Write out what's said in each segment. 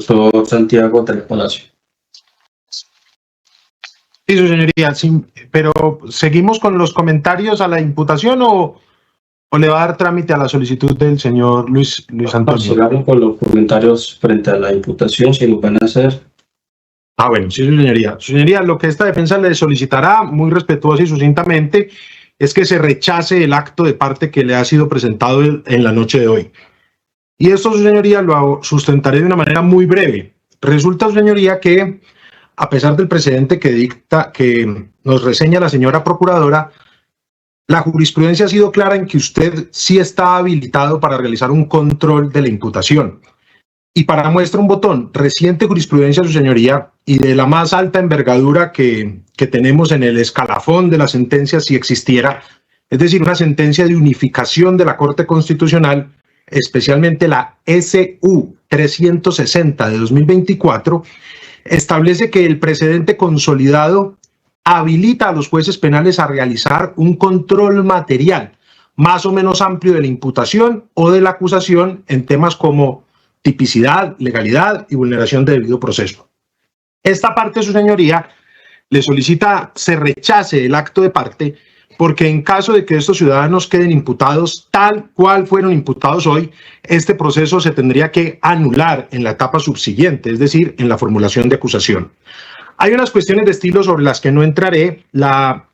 doctor Santiago del Palacio. Sí, su señoría, sí, pero ¿seguimos con los comentarios a la imputación o le va a dar trámite a la solicitud del señor Luis Antonio? Sigamos con los comentarios frente a la imputación, si lo van a hacer. Bueno, sí, su señoría. Su señoría, lo que esta defensa le solicitará, muy respetuosa y sucintamente, es que se rechace el acto de parte que le ha sido presentado en la noche de hoy. Y esto, su señoría, lo sustentaré de una manera muy breve. Resulta, su señoría, que a pesar del precedente que nos reseña la señora procuradora, la jurisprudencia ha sido clara en que usted sí está habilitado para realizar un control de la imputación. Y para muestra un botón, reciente jurisprudencia, su señoría, y de la más alta envergadura que tenemos en el escalafón de la sentencia, si existiera, es decir, una sentencia de unificación de la Corte Constitucional, especialmente la SU 360 de 2024, establece que el precedente consolidado habilita a los jueces penales a realizar un control material más o menos amplio de la imputación o de la acusación en temas como tipicidad, legalidad y vulneración de debido proceso. Esta parte, su señoría, le solicita se rechace el acto de parte porque en caso de que estos ciudadanos queden imputados tal cual fueron imputados hoy, este proceso se tendría que anular en la etapa subsiguiente, es decir, en la formulación de acusación. Hay unas cuestiones de estilo sobre las que no entraré. La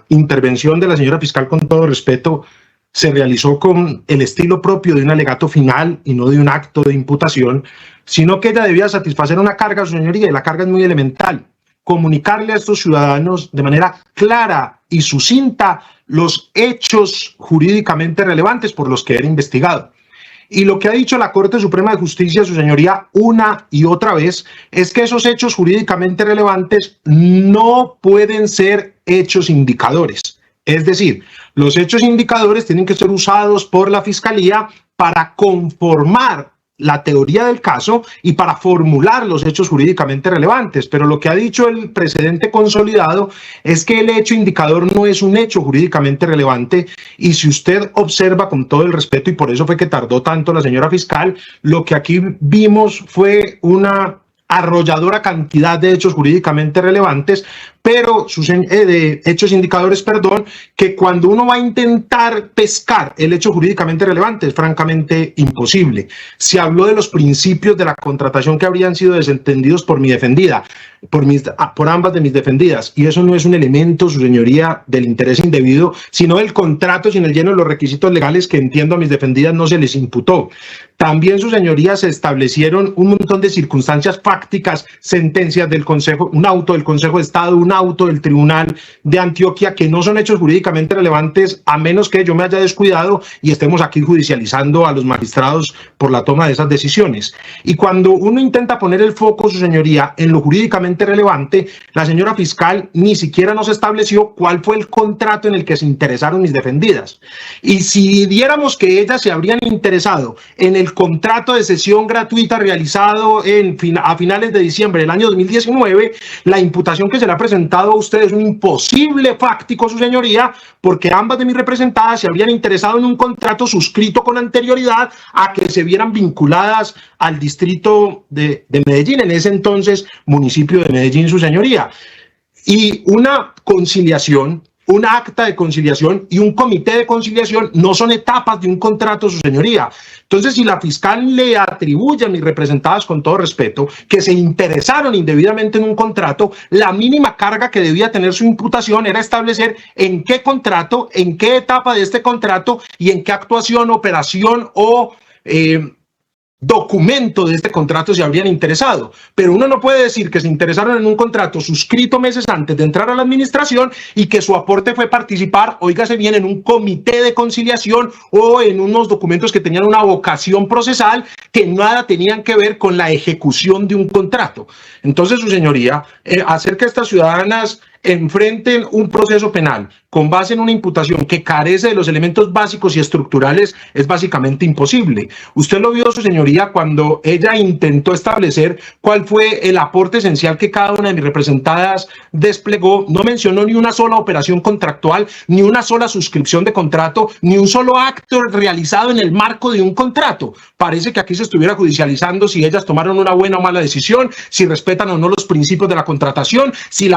intervención de la señora fiscal, con todo respeto, se realizó con el estilo propio de un alegato final y no de un acto de imputación, sino que ella debía satisfacer una carga, su señoría, y la carga es muy elemental: comunicarle a estos ciudadanos de manera clara y sucinta los hechos jurídicamente relevantes por los que era investigado. Y lo que ha dicho la Corte Suprema de Justicia, su señoría, una y otra vez, es que esos hechos jurídicamente relevantes no pueden ser hechos indicadores. Es decir, los hechos indicadores tienen que ser usados por la Fiscalía para conformar la teoría del caso y para formular los hechos jurídicamente relevantes. Pero lo que ha dicho el precedente consolidado es que el hecho indicador no es un hecho jurídicamente relevante, y si usted observa, con todo el respeto, y por eso fue que tardó tanto la señora fiscal, lo que aquí vimos fue una arrolladora cantidad de hechos jurídicamente relevantes, pero de hechos indicadores, perdón, que cuando uno va a intentar pescar el hecho jurídicamente relevante es francamente imposible. Se habló de los principios de la contratación que habrían sido desentendidos por mi defendida, por ambas de mis defendidas, y eso no es un elemento, su señoría, del interés indebido, sino del contrato sin el lleno de los requisitos legales que, entiendo, a mis defendidas no se les imputó. También, su señoría, se establecieron un montón de circunstancias fácticas, sentencias del Consejo, un auto del Consejo de Estado, un auto del Tribunal de Antioquia, que no son hechos jurídicamente relevantes, a menos que yo me haya descuidado y estemos aquí judicializando a los magistrados por la toma de esas decisiones. Y cuando uno intenta poner el foco, su señoría, en lo jurídicamente relevante, la señora fiscal ni siquiera nos estableció cuál fue el contrato en el que se interesaron mis defendidas. Y si diéramos que ellas se habrían interesado en el contrato de sesión gratuita realizado a finales de diciembre del año 2019, la imputación que se le ha presentado a ustedes es un imposible fáctico, su señoría, porque ambas de mis representadas se habrían interesado en un contrato suscrito con anterioridad a que se vieran vinculadas al distrito de Medellín, en ese entonces municipio de Medellín, su señoría. Y una conciliación, un acta de conciliación y un comité de conciliación no son etapas de un contrato, su señoría. Entonces, si la fiscal le atribuye a mis representadas, con todo respeto, que se interesaron indebidamente en un contrato, la mínima carga que debía tener su imputación era establecer en qué contrato, en qué etapa de este contrato y en qué actuación, operación o documento de este contrato se habrían interesado. Pero uno no puede decir que se interesaron en un contrato suscrito meses antes de entrar a la administración y que su aporte fue participar, óigase bien, en un comité de conciliación o en unos documentos que tenían una vocación procesal que nada tenían que ver con la ejecución de un contrato. Entonces, su señoría, hacer que estas ciudadanas enfrenten un proceso penal con base en una imputación que carece de los elementos básicos y estructurales es básicamente imposible. Usted lo vio, su señoría, cuando ella intentó establecer cuál fue el aporte esencial que cada una de mis representadas desplegó. No mencionó ni una sola operación contractual, ni una sola suscripción de contrato, ni un solo acto realizado en el marco de un contrato. Parece que aquí se estuviera judicializando si ellas tomaron una buena o mala decisión, si respetan o no los principios de la contratación, si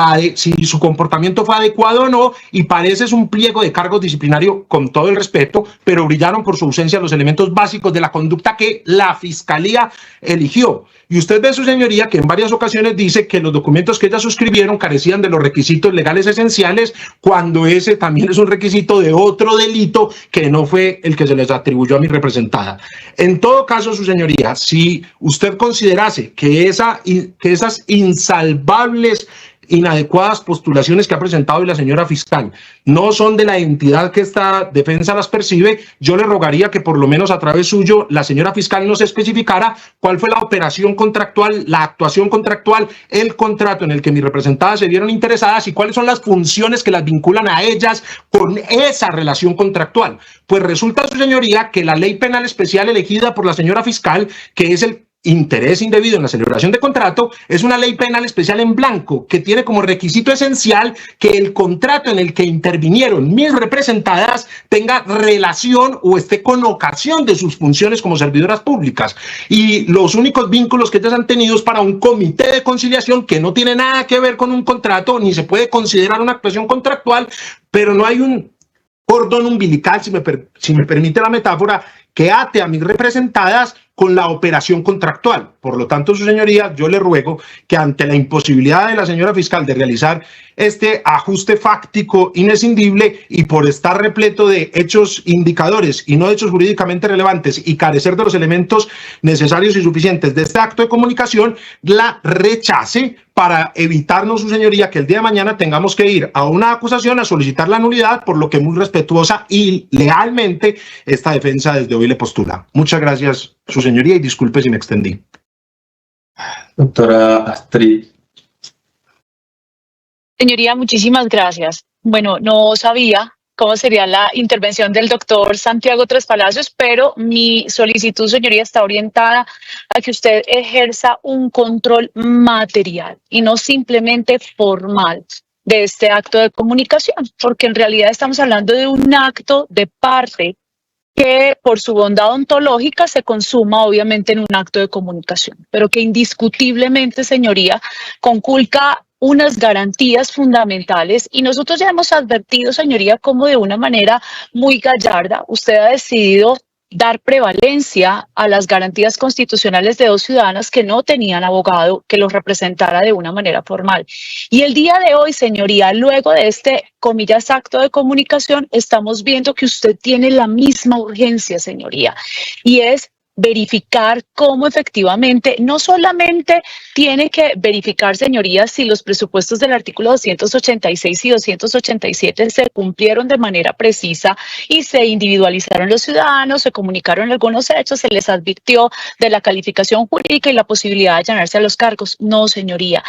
su comportamiento fue adecuado o no, y parece es un pliego de cargos disciplinario, con todo el respeto, pero brillaron por su ausencia los elementos básicos de la conducta que la Fiscalía eligió. Y usted ve, su señoría, que en varias ocasiones dice que los documentos que ellas suscribieron carecían de los requisitos legales esenciales, cuando ese también es un requisito de otro delito que no fue el que se les atribuyó a mi representada. En todo caso, su señoría, si usted considerase que esas insalvables inadecuadas postulaciones que ha presentado hoy la señora fiscal no son de la entidad que esta defensa las percibe, yo le rogaría que por lo menos a través suyo la señora fiscal nos especificara cuál fue la operación contractual, la actuación contractual, el contrato en el que mis representadas se vieron interesadas y cuáles son las funciones que las vinculan a ellas con esa relación contractual. Pues resulta, su señoría, que la ley penal especial elegida por la señora fiscal, que es el interés indebido en la celebración de contrato, es una ley penal especial en blanco que tiene como requisito esencial que el contrato en el que intervinieron mis representadas tenga relación o esté con ocasión de sus funciones como servidoras públicas, y los únicos vínculos que ellas han tenido es para un comité de conciliación que no tiene nada que ver con un contrato, ni se puede considerar una actuación contractual, pero no hay un cordón umbilical, si me permite la metáfora, que ate a mis representadas con la operación contractual. Por lo tanto, su señoría, yo le ruego que ante la imposibilidad de la señora fiscal de realizar este ajuste fáctico inescindible y por estar repleto de hechos indicadores y no hechos jurídicamente relevantes y carecer de los elementos necesarios y suficientes de este acto de comunicación, la rechace para evitarnos, su señoría, que el día de mañana tengamos que ir a una acusación a solicitar la nulidad, por lo que muy respetuosa y lealmente esta defensa desde hoy le postula. Muchas gracias, su señoría, y disculpe si me extendí. Doctora Astrid. Señoría, muchísimas gracias. Bueno, no sabía cómo sería la intervención del doctor Santiago Tres Palacios, pero mi solicitud, señoría, está orientada a que usted ejerza un control material y no simplemente formal de este acto de comunicación, porque en realidad estamos hablando de un acto de parte que por su bondad ontológica se consuma obviamente en un acto de comunicación, pero que indiscutiblemente, señoría, conculca unas garantías fundamentales, y nosotros ya hemos advertido, señoría, como de una manera muy gallarda usted ha decidido dar prevalencia a las garantías constitucionales de dos ciudadanas que no tenían abogado que los representara de una manera formal. Y el día de hoy, señoría, luego de este, comillas, acto de comunicación, estamos viendo que usted tiene la misma urgencia, señoría, y es verificar cómo efectivamente, no solamente tiene que verificar, señorías, si los presupuestos del artículo 286 y 287 se cumplieron de manera precisa y se individualizaron los ciudadanos, se comunicaron algunos hechos, se les advirtió de la calificación jurídica y la posibilidad de allanarse a los cargos. No, señoría.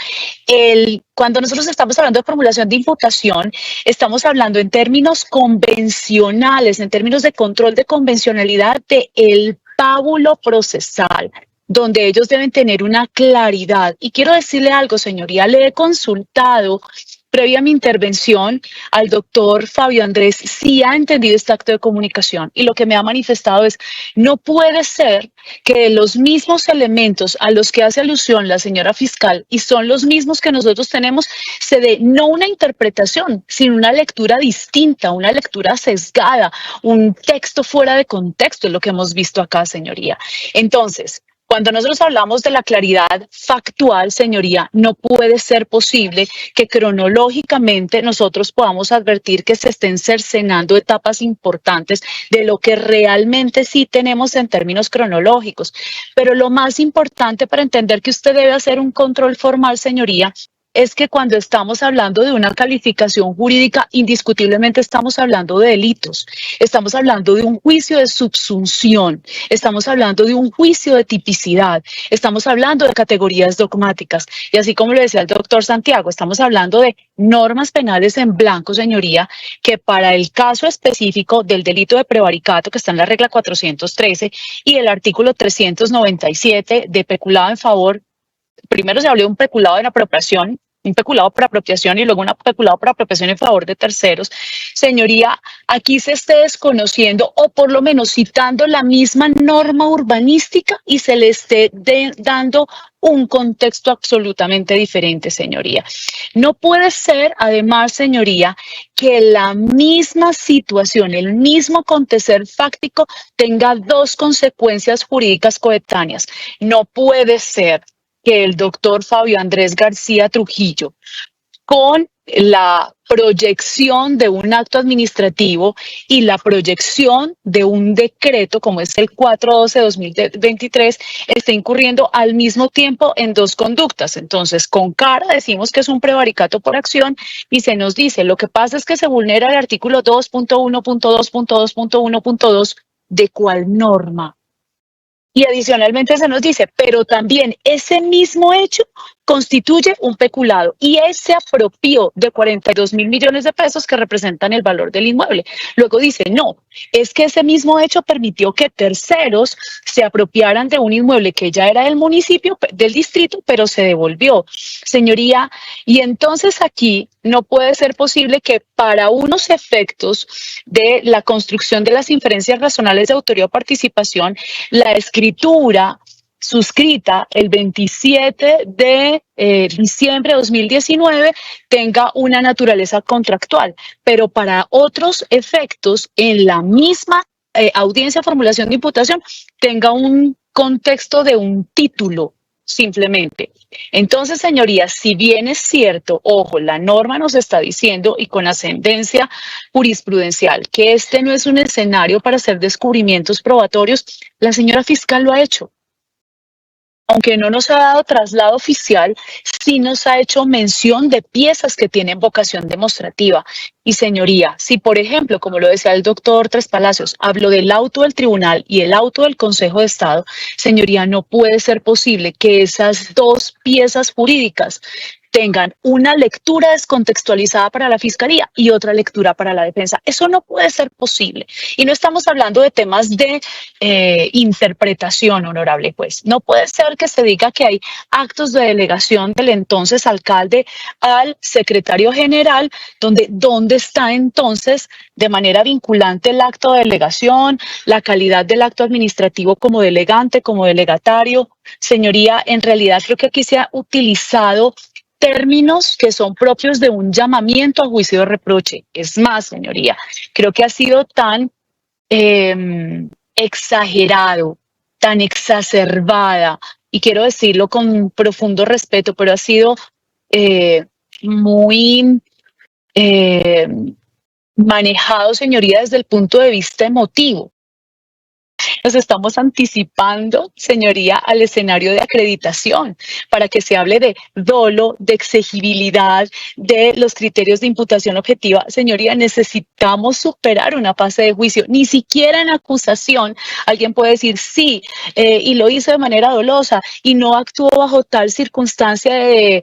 Cuando nosotros estamos hablando de formulación de imputación, estamos hablando en términos convencionales, en términos de control de convencionalidad del pábulo procesal, donde ellos deben tener una claridad. Y quiero decirle algo, señoría, le he consultado previa a mi intervención al doctor Fabio Andrés si ha entendido este acto de comunicación, y lo que me ha manifestado es: no puede ser que los mismos elementos a los que hace alusión la señora fiscal y son los mismos que nosotros tenemos, se dé no una interpretación, sino una lectura distinta, una lectura sesgada, un texto fuera de contexto, es lo que hemos visto acá, señoría. Entonces, cuando nosotros hablamos de la claridad factual, señoría, no puede ser posible que cronológicamente nosotros podamos advertir que se estén cercenando etapas importantes de lo que realmente sí tenemos en términos cronológicos. Pero lo más importante para entender que usted debe hacer un control formal, señoría, es que cuando estamos hablando de una calificación jurídica, indiscutiblemente estamos hablando de delitos, estamos hablando de un juicio de subsunción, estamos hablando de un juicio de tipicidad, estamos hablando de categorías dogmáticas. Y así como lo decía el doctor Santiago, estamos hablando de normas penales en blanco, señoría, que para el caso específico del delito de prevaricato, que está en la regla 413, y el artículo 397 de peculado en favor, primero se habló de un peculado en apropiación, un peculado por apropiación y luego un peculado por apropiación en favor de terceros. Señoría, aquí se esté desconociendo o por lo menos citando la misma norma urbanística y se le esté dando un contexto absolutamente diferente, señoría. No puede ser, además, señoría, que la misma situación, el mismo acontecer fáctico tenga dos consecuencias jurídicas coetáneas. No puede ser que el doctor Fabio Andrés García Trujillo, con la proyección de un acto administrativo y la proyección de un decreto, como es el 412 de 2023, esté incurriendo al mismo tiempo en dos conductas. Entonces, con cara decimos que es un prevaricato por acción y se nos dice, lo que pasa es que se vulnera el artículo 2.1.2.2.1.2. ¿De cuál norma? Y adicionalmente se nos dice, pero también ese mismo hecho constituye un peculado y él se apropió de 42.000 millones de pesos que representan el valor del inmueble. Luego dice, no, es que ese mismo hecho permitió que terceros se apropiaran de un inmueble que ya era del municipio, del distrito, pero se devolvió. Señoría, y entonces aquí no puede ser posible que para unos efectos de la construcción de las inferencias razonables de autoría o participación, la escritura suscrita el 27 de diciembre de 2019 tenga una naturaleza contractual, pero para otros efectos en la misma audiencia de formulación de imputación tenga un contexto de un título simplemente. Entonces, señorías, si bien es cierto, ojo, la norma nos está diciendo y con ascendencia jurisprudencial que este no es un escenario para hacer descubrimientos probatorios, la señora fiscal lo ha hecho. Aunque no nos ha dado traslado oficial, sí nos ha hecho mención de piezas que tienen vocación demostrativa. Y señoría, si por ejemplo, como lo decía el doctor Tres Palacios, hablo del auto del tribunal y el auto del Consejo de Estado, señoría, no puede ser posible que esas dos piezas jurídicas tengan una lectura descontextualizada para la fiscalía y otra lectura para la defensa. Eso no puede ser posible. Y no estamos hablando de temas de interpretación, honorable juez. No puede ser que se diga que hay actos de delegación del entonces alcalde al secretario general, ¿dónde está entonces de manera vinculante el acto de delegación, la calidad del acto administrativo como delegante, como delegatario? Señoría, en realidad creo que aquí se ha utilizado términos que son propios de un llamamiento a juicio de reproche. Es más, señoría, creo que ha sido tan exagerado, tan exacerbada, y quiero decirlo con profundo respeto, pero ha sido muy manejado, señoría, desde el punto de vista emotivo. Nos estamos anticipando, señoría, al escenario de acreditación para que se hable de dolo, de exigibilidad, de los criterios de imputación objetiva. Señoría, necesitamos superar una fase de juicio. Ni siquiera en acusación alguien puede decir sí, y lo hizo de manera dolosa y no actuó bajo tal circunstancia de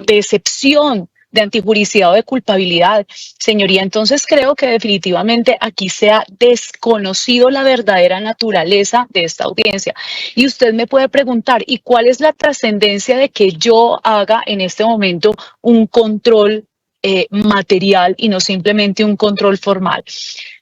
excepción, de antijuricidad o de culpabilidad. Señoría, entonces creo que definitivamente aquí se ha desconocido la verdadera naturaleza de esta audiencia. Y usted me puede preguntar, ¿y cuál es la trascendencia de que yo haga en este momento un control material y no simplemente un control formal?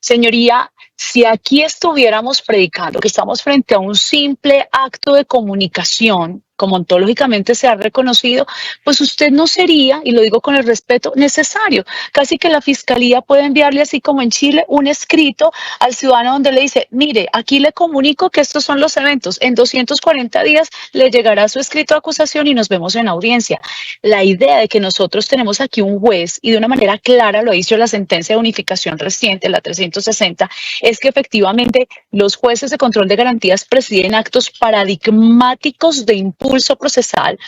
Señoría, si aquí estuviéramos predicando que estamos frente a un simple acto de comunicación, como ontológicamente se ha reconocido, pues usted no sería, y lo digo con el respeto, necesario. Casi que la fiscalía puede enviarle, así como en Chile, un escrito al ciudadano donde le dice, mire, aquí le comunico que estos son los eventos, en 240 días le llegará su escrito de acusación y nos vemos en audiencia. La idea de que nosotros tenemos aquí un juez, y de una manera clara lo ha dicho la sentencia de unificación reciente, la 360, es que efectivamente los jueces de control de garantías presiden actos paradigmáticos de impulso procesal,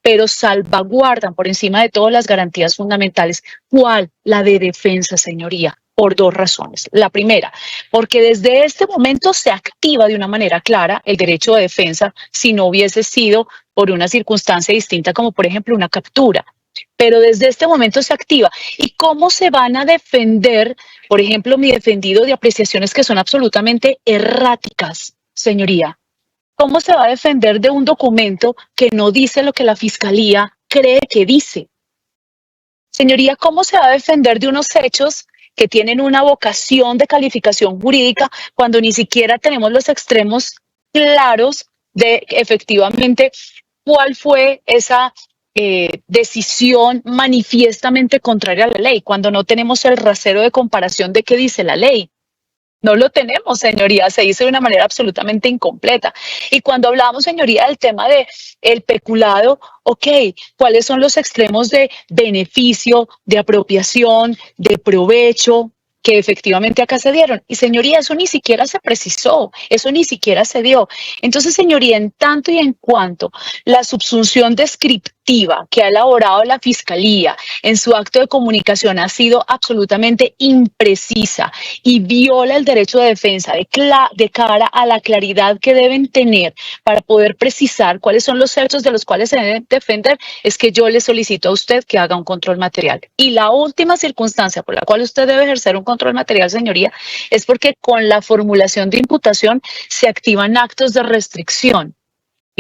pero salvaguardan por encima de todo las garantías fundamentales. ¿Cuál? La de defensa, señoría, por dos razones. La primera, porque desde este momento se activa de una manera clara el derecho de defensa si no hubiese sido por una circunstancia distinta, como por ejemplo una captura. Pero desde este momento se activa. ¿Y cómo se van a defender, por ejemplo, mi defendido de apreciaciones que son absolutamente erráticas, señoría? ¿Cómo se va a defender de un documento que no dice lo que la fiscalía cree que dice? Señoría, ¿cómo se va a defender de unos hechos que tienen una vocación de calificación jurídica cuando ni siquiera tenemos los extremos claros de efectivamente cuál fue esa decisión manifiestamente contraria a la ley, cuando no tenemos el rasero de comparación de qué dice la ley? No lo tenemos, señoría, se dice de una manera absolutamente incompleta. Y cuando hablamos, señoría, del tema de el peculado, ok, ¿cuáles son los extremos de beneficio, de apropiación, de provecho que efectivamente acá se dieron? Y señoría, eso ni siquiera se precisó, eso ni siquiera se dio. Entonces, señoría, en tanto y en cuanto la subsunción descriptiva que ha elaborado la Fiscalía en su acto de comunicación ha sido absolutamente imprecisa y viola el derecho de defensa de cara a la claridad que deben tener para poder precisar cuáles son los hechos de los cuales se deben defender, es que yo le solicito a usted que haga un control material. Y la última circunstancia por la cual usted debe ejercer un control material, señoría, es porque con la formulación de imputación se activan actos de restricción.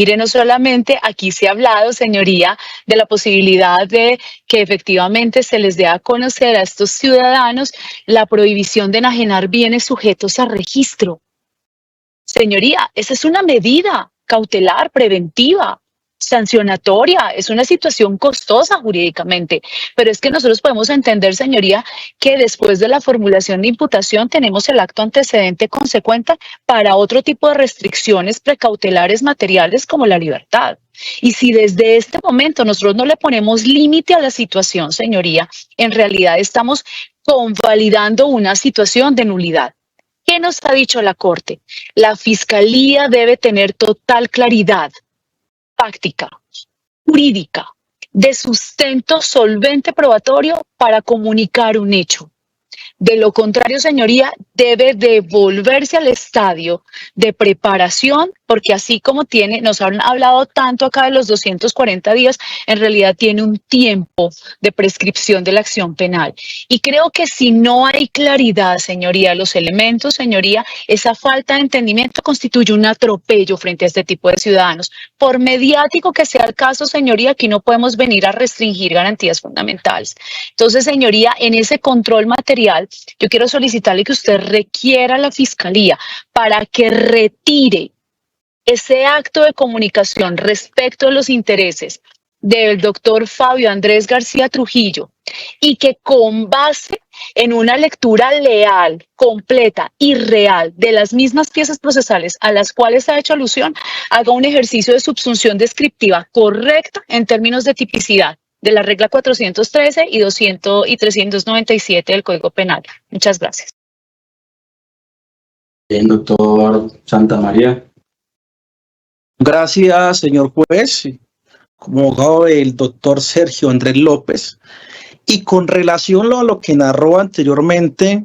Mire, no solamente aquí se ha hablado, señoría, de la posibilidad de que efectivamente se les dé a conocer a estos ciudadanos la prohibición de enajenar bienes sujetos a registro. Señoría, esa es una medida cautelar, preventiva, sancionatoria, es una situación costosa jurídicamente, pero es que nosotros podemos entender, señoría, que después de la formulación de imputación tenemos el acto antecedente consecuente para otro tipo de restricciones precautelares materiales como la libertad. Y si desde este momento nosotros no le ponemos límite a la situación, señoría, en realidad estamos convalidando una situación de nulidad. ¿Qué nos ha dicho la Corte? La Fiscalía debe tener total claridad fáctica, jurídica, de sustento solvente probatorio para comunicar un hecho. De lo contrario, señoría, debe devolverse al estadio de preparación, porque así como nos han hablado tanto acá de los 240 días, en realidad tiene un tiempo de prescripción de la acción penal. Y creo que si no hay claridad, señoría, los elementos, señoría, esa falta de entendimiento constituye un atropello frente a este tipo de ciudadanos. Por mediático que sea el caso, señoría, aquí no podemos venir a restringir garantías fundamentales. Entonces, señoría, en ese control material, yo quiero solicitarle que usted requiera a la Fiscalía para que retire ese acto de comunicación respecto de los intereses del doctor Fabio Andrés García Trujillo y que con base en una lectura leal, completa y real de las mismas piezas procesales a las cuales ha hecho alusión, haga un ejercicio de subsunción descriptiva correcta en términos de tipicidad de la regla 413 y 397 del Código Penal. Muchas gracias. Bien, doctor Santamaría. Gracias, señor juez. Como abogado del doctor Sergio Andrés López, y con relación a lo que narró anteriormente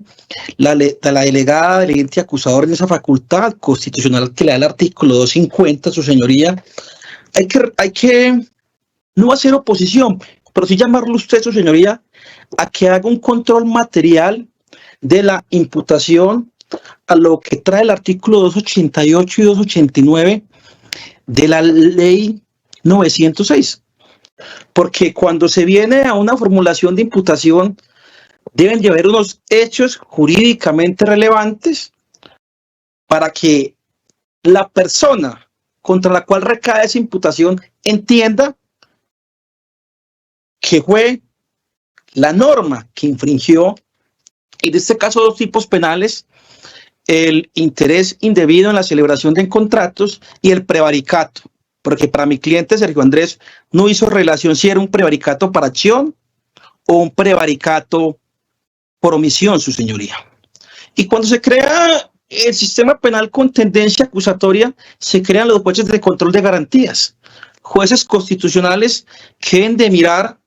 la delegada del ente acusador en esa facultad constitucional que le da el artículo 250, su señoría, hay que no hacer oposición, pero sí llamarle usted, su señoría, a que haga un control material de la imputación a lo que trae el artículo 288 y 289 de la ley 906. Porque cuando se viene a una formulación de imputación, deben de haber unos hechos jurídicamente relevantes para que la persona contra la cual recae esa imputación entienda que fue la norma que infringió, y en este caso dos tipos penales, el interés indebido en la celebración de contratos y el prevaricato, porque para mi cliente Sergio Andrés no hizo relación si era un prevaricato para acción o un prevaricato por omisión, su señoría. Y cuando se crea el sistema penal con tendencia acusatoria, se crean los jueces de control de garantías. jueces constitucionales que deben de mirar,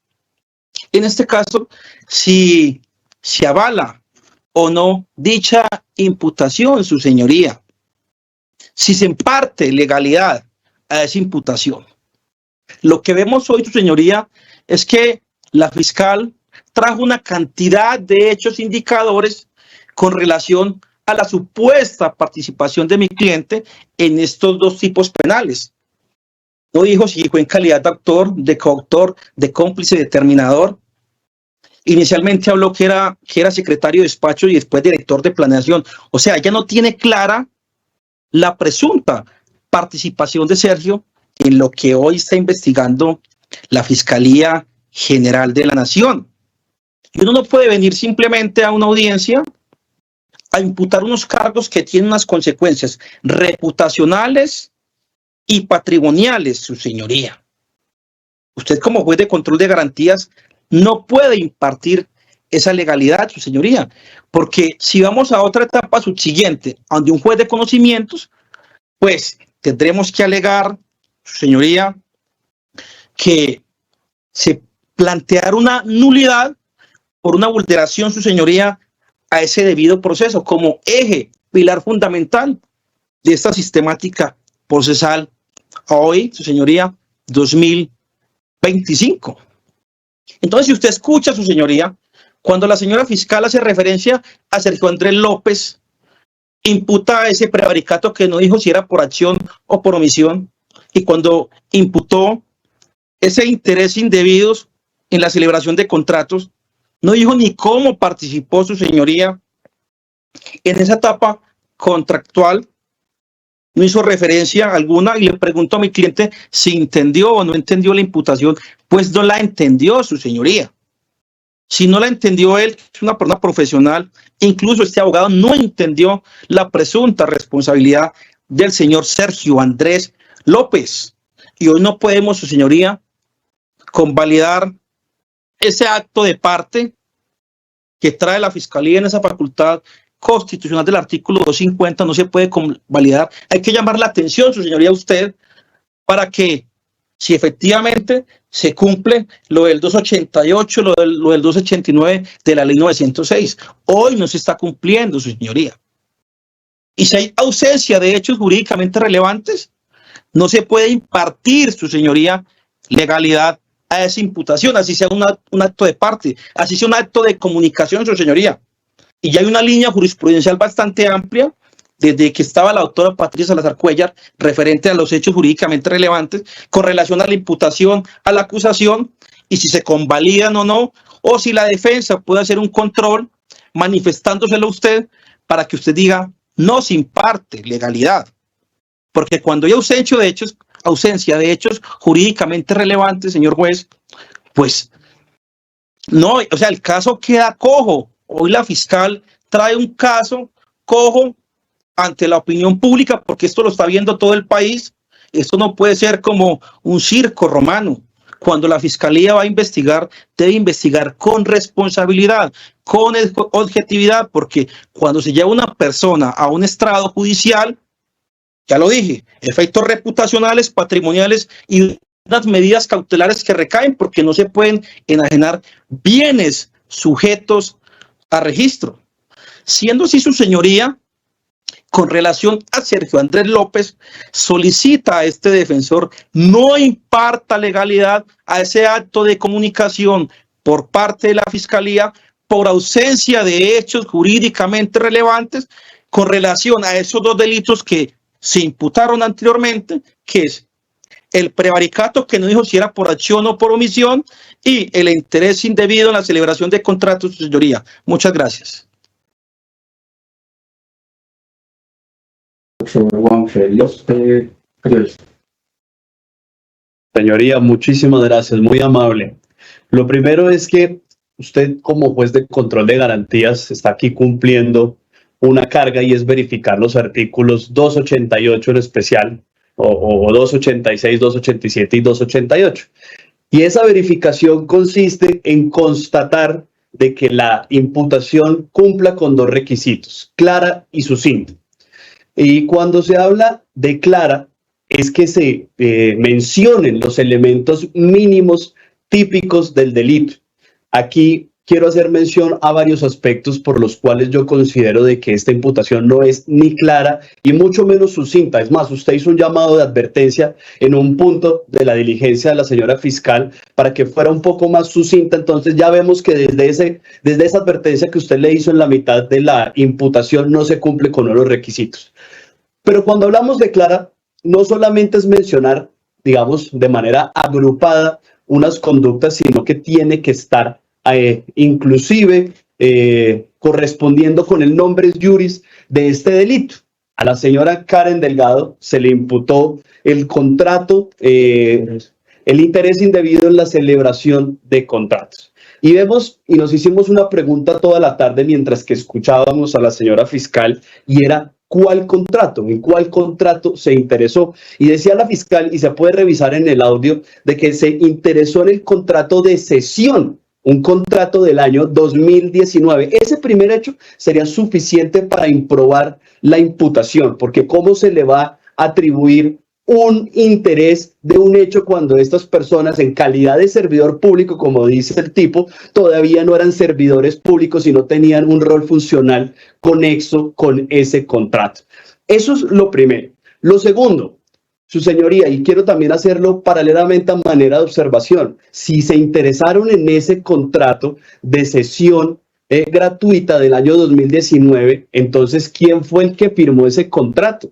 en este caso, si se avala o no dicha imputación, su señoría, si se imparte legalidad a esa imputación. Lo que vemos hoy, su señoría, es que la fiscal trajo una cantidad de hechos indicadores con relación a la supuesta participación de mi cliente en estos dos tipos penales. No dijo si fue en calidad de actor, de coautor, de cómplice, determinador. Inicialmente habló que era secretario de despacho y después director de planeación. O sea, ella no tiene clara la presunta participación de Sergio en lo que hoy está investigando la Fiscalía General de la Nación. Y uno no puede venir simplemente a una audiencia a imputar unos cargos que tienen unas consecuencias reputacionales y patrimoniales, su señoría. Usted, como juez de control de garantías, no puede impartir esa legalidad, su señoría, porque si vamos a otra etapa subsiguiente, donde un juez de conocimientos, pues tendremos que alegar, su señoría, que se planteara una nulidad por una vulneración, su señoría, a ese debido proceso como eje, pilar fundamental de esta sistemática procesal hoy, su señoría, 2025. Entonces, si usted escucha, su señoría, cuando la señora fiscal hace referencia a Sergio Andrés López, imputa ese prevaricato que no dijo si era por acción o por omisión, y cuando imputó ese interés indebido en la celebración de contratos, no dijo ni cómo participó, su señoría, en esa etapa contractual, no hizo referencia alguna, y le pregunto a mi cliente si entendió o no entendió la imputación. Pues no la entendió, su señoría. Si no la entendió él, es una persona profesional, incluso este abogado no entendió la presunta responsabilidad del señor Sergio Andrés López. Y hoy no podemos, su señoría, convalidar ese acto de parte que trae la Fiscalía en esa facultad constitucional del artículo 250, no se puede convalidar. Hay que llamar la atención, su señoría, a usted, para que, si efectivamente se cumple lo del 288, lo del 289 de la ley 906. Hoy no se está cumpliendo, su señoría. Y si hay ausencia de hechos jurídicamente relevantes, no se puede impartir, su señoría, legalidad a esa imputación, así sea un acto de parte, así sea un acto de comunicación, su señoría. Y ya hay una línea jurisprudencial bastante amplia, desde que estaba la doctora Patricia Salazar Cuellar, referente a los hechos jurídicamente relevantes, con relación a la imputación, a la acusación, y si se convalidan o no, o si la defensa puede hacer un control, manifestándoselo a usted, para que usted diga, no se imparte legalidad. Porque cuando hay ausencia de hechos jurídicamente relevantes, señor juez, pues no, o sea, el caso queda cojo. Hoy la fiscal trae un caso cojo ante la opinión pública, porque esto lo está viendo todo el país. Esto no puede ser como un circo romano. Cuando la fiscalía va a investigar, debe investigar con responsabilidad, con objetividad, porque cuando se lleva una persona a un estrado judicial, ya lo dije, efectos reputacionales, patrimoniales y unas medidas cautelares que recaen, porque no se pueden enajenar bienes sujetos a registro. Siendo así, su señoría, con relación a Sergio Andrés López, solicita a este defensor no imparta legalidad a ese acto de comunicación por parte de la Fiscalía por ausencia de hechos jurídicamente relevantes con relación a esos dos delitos que se imputaron anteriormente, que es el prevaricato, que no dijo si era por acción o por omisión, y el interés indebido en la celebración de contratos, su señoría. Muchas gracias. Señoría, muchísimas gracias, muy amable. Lo primero es que usted, como juez de control de garantías, está aquí cumpliendo una carga, y es verificar los artículos 288 en especial, o 286, 287 y 288. Y esa verificación consiste en constatar de que la imputación cumpla con dos requisitos: clara y sucinta. Y cuando se habla de clara, es que se mencionen los elementos mínimos típicos del delito. Aquí quiero hacer mención a varios aspectos por los cuales yo considero de que esta imputación no es ni clara y mucho menos sucinta. Es más, usted hizo un llamado de advertencia en un punto de la diligencia de la señora fiscal para que fuera un poco más sucinta. Entonces ya vemos que desde esa advertencia que usted le hizo en la mitad de la imputación no se cumple con los requisitos. Pero cuando hablamos de clara, no solamente es mencionar, digamos, de manera agrupada unas conductas, sino que tiene que estar inclusive correspondiendo con el nombre juris de este delito. A la señora Karen Delgado se le imputó el contrato, el interés indebido en la celebración de contratos. Y vemos, y nos hicimos una pregunta toda la tarde mientras que escuchábamos a la señora fiscal, y era: ¿cuál contrato? ¿En cuál contrato se interesó? Y decía la fiscal, y se puede revisar en el audio, de que se interesó en el contrato de cesión, un contrato del año 2019. Ese primer hecho sería suficiente para improbar la imputación, porque ¿cómo se le va a atribuir un interés de un hecho cuando estas personas, en calidad de servidor público, como dice el tipo, todavía no eran servidores públicos y no tenían un rol funcional conexo con ese contrato? Eso es lo primero. Lo segundo, su señoría, y quiero también hacerlo paralelamente a manera de observación, si se interesaron en ese contrato de cesión gratuita del año 2019, entonces, ¿quién fue el que firmó ese contrato?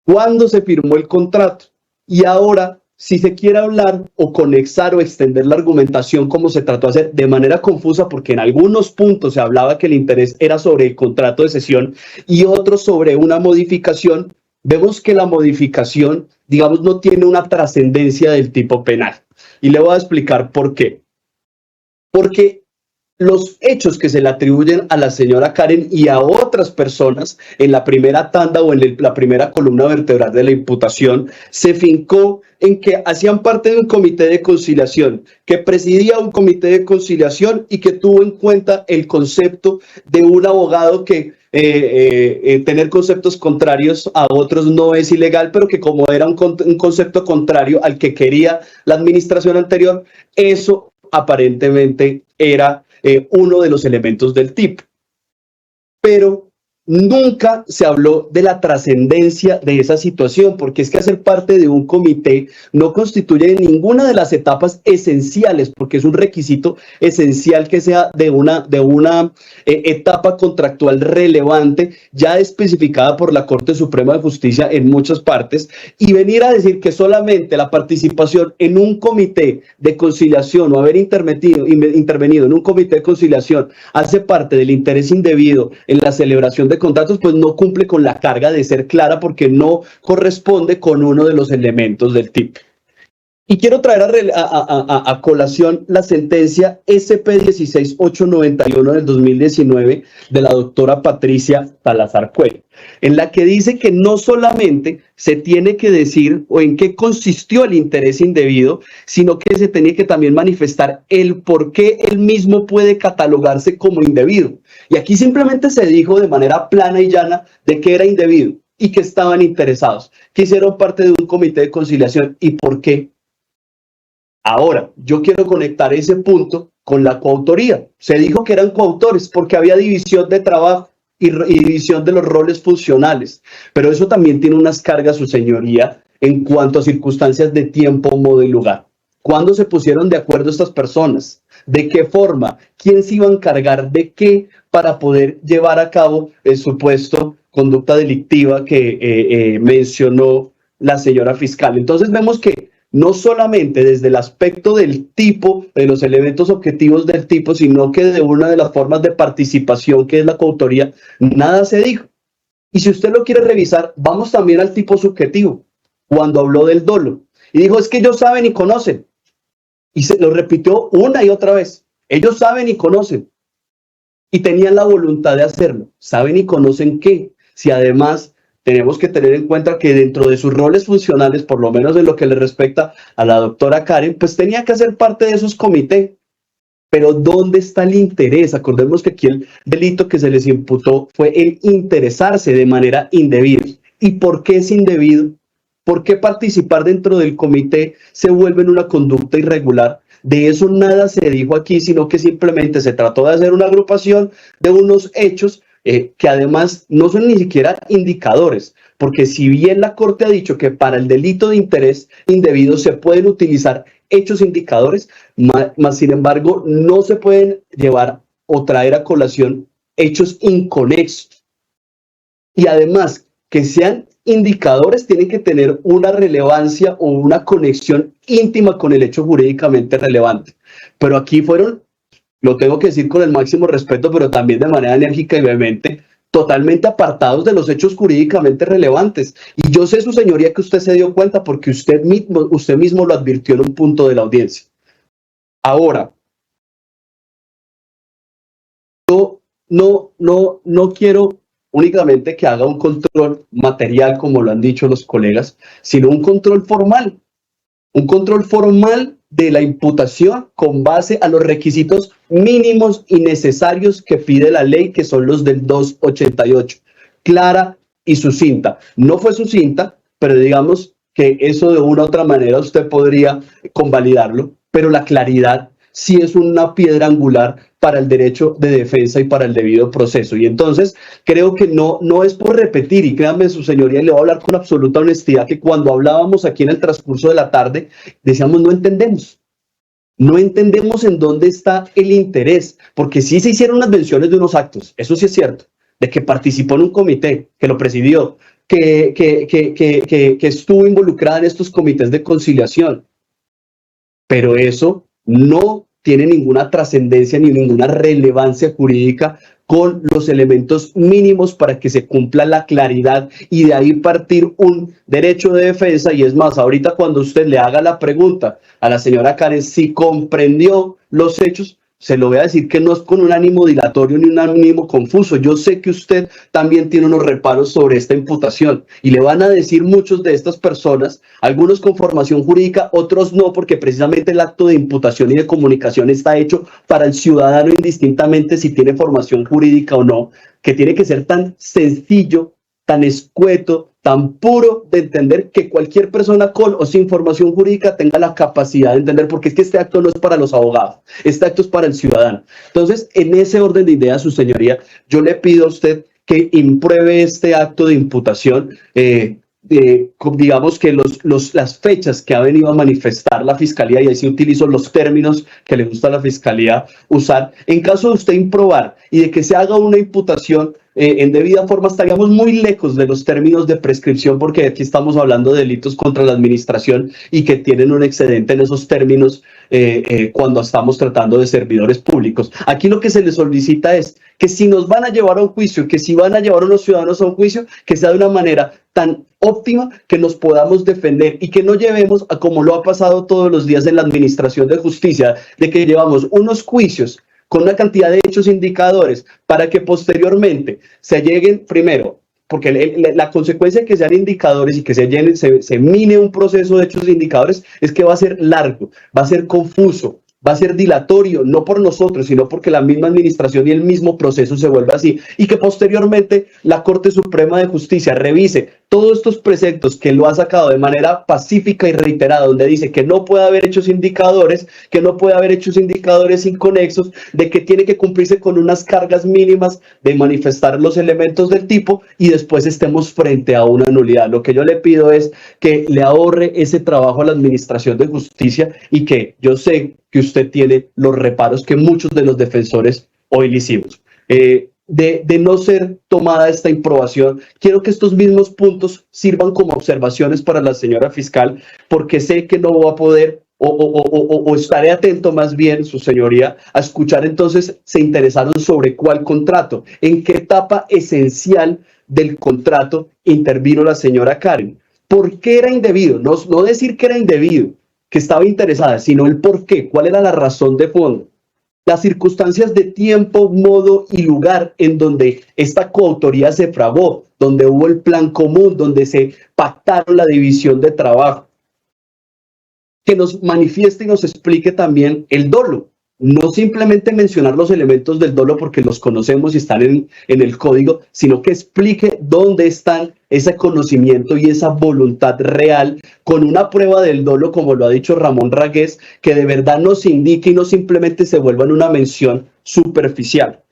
¿Cuándo se firmó el contrato? Y ahora, si se quiere hablar o conexar o extender la argumentación como se trató de hacer de manera confusa, porque en algunos puntos se hablaba que el interés era sobre el contrato de cesión y otros sobre una modificación, vemos que la modificación, digamos, no tiene una trascendencia del tipo penal. Y le voy a explicar por qué. Porque los hechos que se le atribuyen a la señora Karen y a otras personas en la primera tanda o en la primera columna vertebral de la imputación se fincó en que hacían parte de un comité de conciliación, que presidía un comité de conciliación y que tuvo en cuenta el concepto de un abogado que tener conceptos contrarios a otros no es ilegal, pero que como era un concepto contrario al que quería la administración anterior, eso aparentemente era uno de los elementos del tipo. Pero nunca se habló de la trascendencia de esa situación, porque es que hacer parte de un comité no constituye ninguna de las etapas esenciales, porque es un requisito esencial que sea de una etapa contractual relevante, ya especificada por la Corte Suprema de Justicia en muchas partes, y venir a decir que solamente la participación en un comité de conciliación o haber intervenido en un comité de conciliación hace parte del interés indebido en la celebración de contratos, pues no cumple con la carga de ser clara, porque no corresponde con uno de los elementos del tipo. Y quiero traer a colación la sentencia SP 16891 del 2019 de la doctora Patricia Salazar Cuello, en la que dice que no solamente se tiene que decir o en qué consistió el interés indebido, sino que se tenía que también manifestar el por qué él mismo puede catalogarse como indebido. Y aquí simplemente se dijo de manera plana y llana de que era indebido y que estaban interesados, que hicieron parte de un comité de conciliación. ¿Y por qué? Ahora, yo quiero conectar ese punto con la coautoría. Se dijo que eran coautores porque había división de trabajo y división de los roles funcionales, pero eso también tiene unas cargas, su señoría, en cuanto a circunstancias de tiempo, modo y lugar. ¿Cuándo se pusieron de acuerdo estas personas? ¿De qué forma? ¿Quién se iba a encargar de qué para poder llevar a cabo el supuesto conducta delictiva que mencionó la señora fiscal? Entonces vemos que no solamente desde el aspecto del tipo, de los elementos objetivos del tipo, sino que de una de las formas de participación que es la coautoría, nada se dijo. Y si usted lo quiere revisar, vamos también al tipo subjetivo, cuando habló del dolo. Y dijo, es que ellos saben y conocen. Y se lo repitió una y otra vez. Ellos saben y conocen. Y tenían la voluntad de hacerlo. ¿Saben y conocen qué? Si además tenemos que tener en cuenta que dentro de sus roles funcionales, por lo menos en lo que le respecta a la doctora Karen, pues tenía que hacer parte de esos comités. Pero ¿dónde está el interés? Acordemos que aquí el delito que se les imputó fue el interesarse de manera indebida. ¿Y por qué es indebido? ¿Por qué participar dentro del comité se vuelve en una conducta irregular? De eso nada se dijo aquí, sino que simplemente se trató de hacer una agrupación de unos hechos que además no son ni siquiera indicadores, porque si bien la Corte ha dicho que para el delito de interés indebido se pueden utilizar hechos indicadores, más sin embargo no se pueden llevar o traer a colación hechos inconexos. Y además, que sean indicadores tienen que tener una relevancia o una conexión íntima con el hecho jurídicamente relevante. Pero aquí fueron, lo tengo que decir con el máximo respeto, pero también de manera enérgica y vehemente, totalmente apartados de los hechos jurídicamente relevantes. Y yo sé, su señoría, que usted se dio cuenta porque usted mismo lo advirtió en un punto de la audiencia. Ahora, yo no quiero únicamente que haga un control material, como lo han dicho los colegas, sino un control formal de la imputación con base a los requisitos mínimos y necesarios que pide la ley, que son los del 288, clara y sucinta. No fue sucinta, pero digamos que eso de una u otra manera usted podría convalidarlo, pero la claridad sí es una piedra angular para el derecho de defensa y para el debido proceso. Y entonces creo que no es por repetir, y créanme, su señoría, le voy a hablar con absoluta honestidad, que cuando hablábamos aquí en el transcurso de la tarde, decíamos no entendemos en dónde está el interés, porque sí se hicieron unas menciones de unos actos, eso sí es cierto, de que participó en un comité, que lo presidió, que estuvo involucrada en estos comités de conciliación, pero eso no tiene ninguna trascendencia ni ninguna relevancia jurídica con los elementos mínimos para que se cumpla la claridad y de ahí partir un derecho de defensa. Y es más, ahorita cuando usted le haga la pregunta a la señora Karen si comprendió los hechos, se lo voy a decir que no es con un ánimo dilatorio ni un ánimo confuso. Yo sé que usted también tiene unos reparos sobre esta imputación y le van a decir muchos de estas personas, algunos con formación jurídica, otros no, porque precisamente el acto de imputación y de comunicación está hecho para el ciudadano indistintamente si tiene formación jurídica o no, que tiene que ser tan sencillo, tan escueto, tan puro de entender, que cualquier persona con o sin formación jurídica tenga la capacidad de entender, porque es que este acto no es para los abogados, este acto es para el ciudadano. Entonces, en ese orden de ideas, su señoría, yo le pido a usted que impruebe este acto de imputación, digamos que las fechas que ha venido a manifestar la Fiscalía, y ahí sí utilizo los términos que le gusta a la Fiscalía usar, en caso de usted improbar y de que se haga una imputación en debida forma, estaríamos muy lejos de los términos de prescripción, porque aquí estamos hablando de delitos contra la administración y que tienen un excedente en esos términos cuando estamos tratando de servidores públicos. Aquí lo que se les solicita es que si nos van a llevar a un juicio, que si van a llevar a los ciudadanos a un juicio, que sea de una manera tan óptima que nos podamos defender y que no llevemos a, como lo ha pasado todos los días en la administración de justicia, de que llevamos unos juicios con una cantidad de hechos indicadores para que posteriormente se lleguen, primero, porque la consecuencia de que sean indicadores y que se mine un proceso de hechos indicadores es que va a ser largo, va a ser confuso, va a ser dilatorio, no por nosotros, sino porque la misma administración y el mismo proceso se vuelve así, y que posteriormente la Corte Suprema de Justicia revise todos estos preceptos que lo ha sacado de manera pacífica y reiterada, donde dice que no puede haber hechos indicadores, que no puede haber hechos indicadores inconexos, de que tiene que cumplirse con unas cargas mínimas de manifestar los elementos del tipo, y después estemos frente a una nulidad. Lo que yo le pido es que le ahorre ese trabajo a la administración de justicia, y que yo sé que usted tiene los reparos que muchos de los defensores hoy le hicimos. De no ser tomada esta improbación, quiero que estos mismos puntos sirvan como observaciones para la señora fiscal, porque sé que no va a poder o estaré atento más bien, su señoría, a escuchar. Entonces, se interesaron sobre cuál contrato, en qué etapa esencial del contrato intervino la señora Karen. ¿Por qué era indebido? No decir que era indebido, que estaba interesada, sino el por qué, cuál era la razón de fondo. Las circunstancias de tiempo, modo y lugar en donde esta coautoría se fraguó, donde hubo el plan común, donde se pactaron la división de trabajo. Que nos manifieste y nos explique también el dolo. No simplemente mencionar los elementos del dolo porque los conocemos y están en el código, sino que explique dónde están ese conocimiento y esa voluntad real con una prueba del dolo, como lo ha dicho Ramón Ragués, que de verdad nos indique y no simplemente se vuelva en una mención superficial.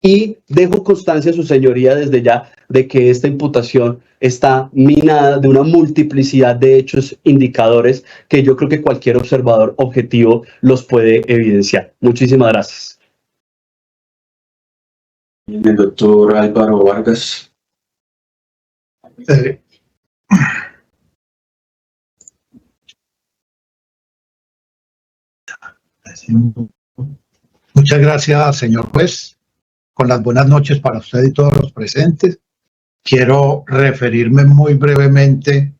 Y dejo constancia a su señoría desde ya de que esta imputación está minada de una multiplicidad de hechos indicadores que yo creo que cualquier observador objetivo los puede evidenciar. Muchísimas gracias. El doctor Álvaro Vargas. Muchas gracias, señor juez. Con las buenas noches para usted y todos los presentes. Quiero referirme muy brevemente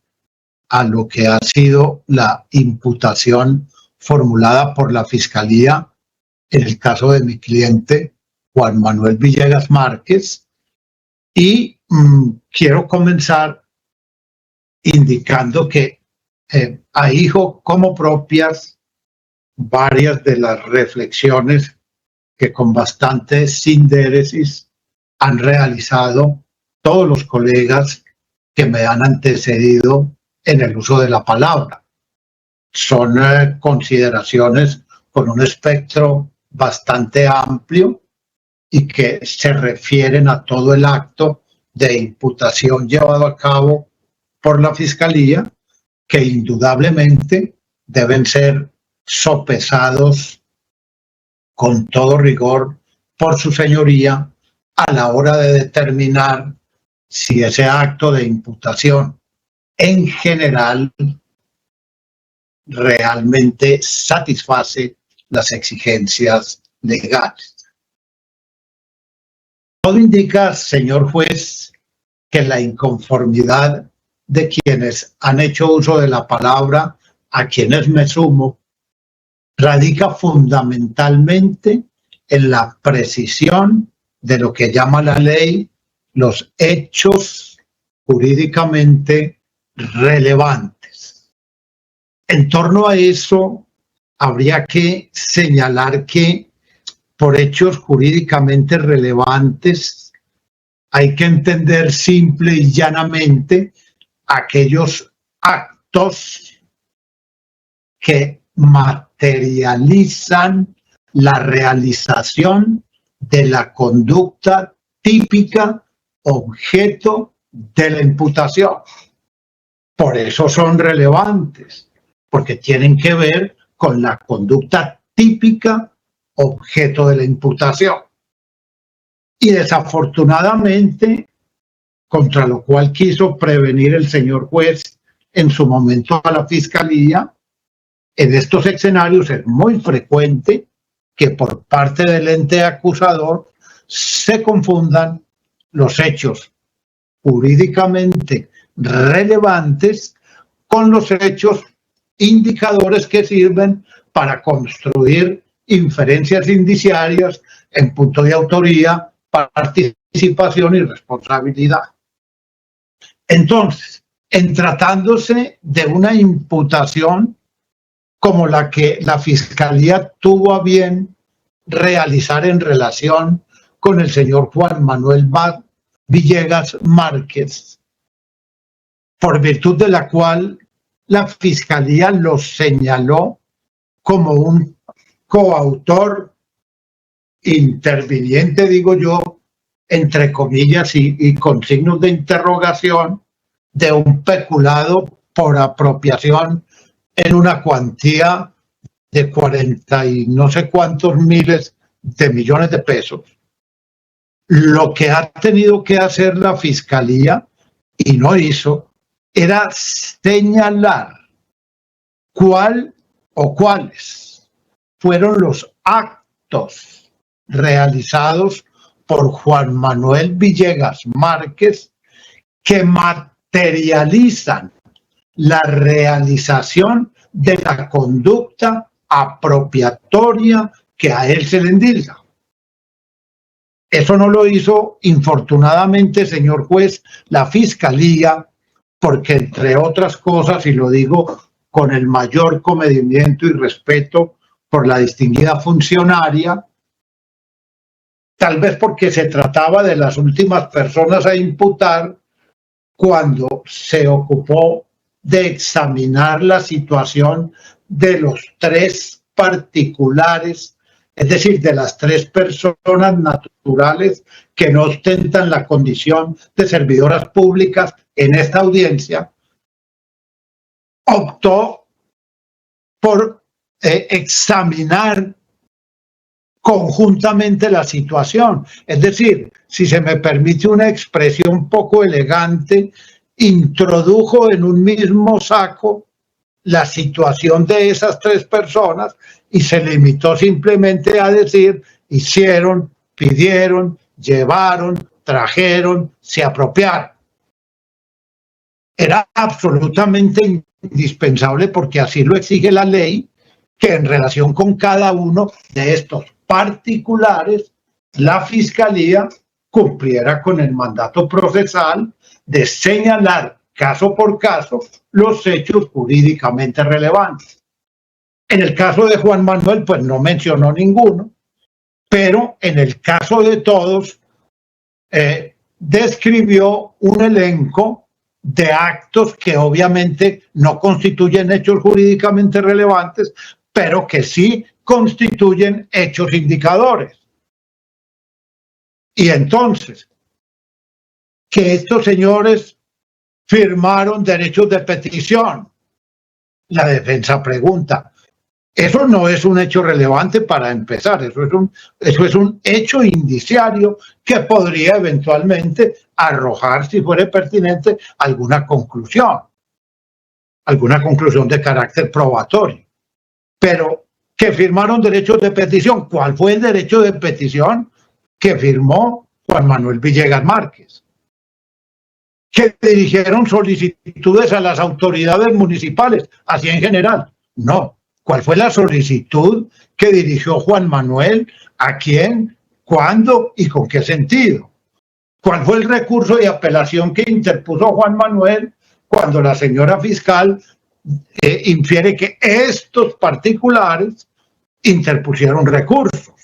a lo que ha sido la imputación formulada por la Fiscalía en el caso de mi cliente Juan Manuel Villegas Márquez, y quiero comenzar indicando que ahijo como propias varias de las reflexiones que con bastante sindéresis han realizado todos los colegas que me han antecedido en el uso de la palabra. Son consideraciones con un espectro bastante amplio y que se refieren a todo el acto de imputación llevado a cabo por la Fiscalía, que indudablemente deben ser sopesados con todo rigor por su señoría a la hora de determinar si ese acto de imputación en general realmente satisface las exigencias legales. Todo indica, señor juez, que la inconformidad de quienes han hecho uso de la palabra, a quienes me sumo, radica fundamentalmente en la precisión de lo que llama la ley los hechos jurídicamente relevantes. En torno a eso, habría que señalar que por hechos jurídicamente relevantes hay que entender simple y llanamente aquellos actos que materializan la realización de la conducta típica objeto de la imputación. Por eso son relevantes, porque tienen que ver con la conducta típica objeto de la imputación. Y desafortunadamente, contra lo cual quiso prevenir el señor juez en su momento a la Fiscalía, en estos escenarios es muy frecuente que por parte del ente acusador se confundan los hechos jurídicamente relevantes con los hechos indicadores que sirven para construir inferencias indiciarias en punto de autoría, participación y responsabilidad. Entonces, en tratándose de una imputación como la que la Fiscalía tuvo a bien realizar en relación con el señor Juan Manuel Villegas Márquez, por virtud de la cual la Fiscalía lo señaló como un coautor interviniente, digo yo, entre comillas y con signos de interrogación, de un peculado por apropiación en una cuantía de 40 y no sé cuántos miles de millones de pesos. Lo que ha tenido que hacer la Fiscalía, y no hizo, era señalar cuál o cuáles fueron los actos realizados por Juan Manuel Villegas Márquez que materializan la realización de la conducta apropiatoria que a él se le endilga. Eso no lo hizo, infortunadamente, señor juez, la Fiscalía, porque entre otras cosas, y lo digo con el mayor comedimiento y respeto por la distinguida funcionaria, tal vez porque se trataba de las últimas personas a imputar, cuando se ocupó de examinar la situación de los 3 particulares, es decir, de las 3 personas naturales que no ostentan la condición de servidoras públicas en esta audiencia, optó por examinar conjuntamente la situación. Es decir, si se me permite una expresión poco elegante, introdujo en un mismo saco la situación de esas 3 personas y se limitó simplemente a decir: hicieron, pidieron, llevaron, trajeron, se apropiaron. Era absolutamente indispensable, porque así lo exige la ley, que en relación con cada uno de estos particulares, la Fiscalía cumpliera con el mandato procesal de señalar caso por caso los hechos jurídicamente relevantes. En el caso de Juan Manuel, pues no mencionó ninguno, pero en el caso de todos, describió un elenco de actos que obviamente no constituyen hechos jurídicamente relevantes, pero que sí constituyen hechos indicadores. Y entonces, que estos señores firmaron derechos de petición. La defensa pregunta: eso no es un hecho relevante para empezar, eso es un hecho indiciario que podría eventualmente arrojar, si fuera pertinente, alguna conclusión de carácter probatorio. Pero que firmaron derechos de petición. ¿Cuál fue el derecho de petición que firmó Juan Manuel Villegas Márquez? Que dirigieron solicitudes a las autoridades municipales, así en general. No. ¿Cuál fue la solicitud que dirigió Juan Manuel? ¿A quién? ¿Cuándo? ¿Y con qué sentido? ¿Cuál fue el recurso de apelación que interpuso Juan Manuel cuando la señora fiscal infiere que estos particulares interpusieron recursos?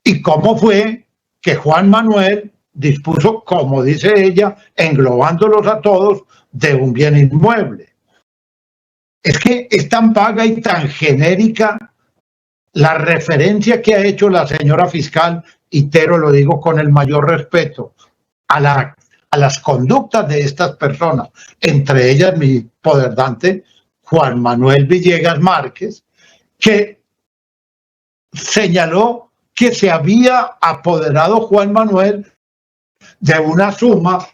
¿Y cómo fue que Juan Manuel dispuso, como dice ella, englobándolos a todos, de un bien inmueble? Es que es tan vaga y tan genérica la referencia que ha hecho la señora fiscal, y Tero, lo digo con el mayor respeto, a las conductas de estas personas, entre ellas mi poderdante Juan Manuel Villegas Márquez, que señaló que se había apoderado Juan Manuel de una suma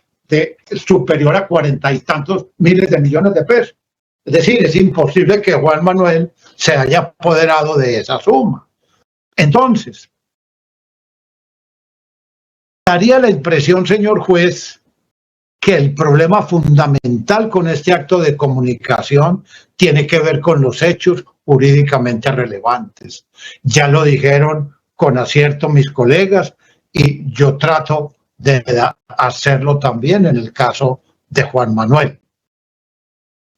superior a 40 y tantos miles de millones de pesos. Es decir, es imposible que Juan Manuel se haya apoderado de esa suma. Entonces, daría la impresión, señor juez, que el problema fundamental con este acto de comunicación tiene que ver con los hechos jurídicamente relevantes. Ya lo dijeron con acierto mis colegas, y yo trato de hacerlo también en el caso de Juan Manuel.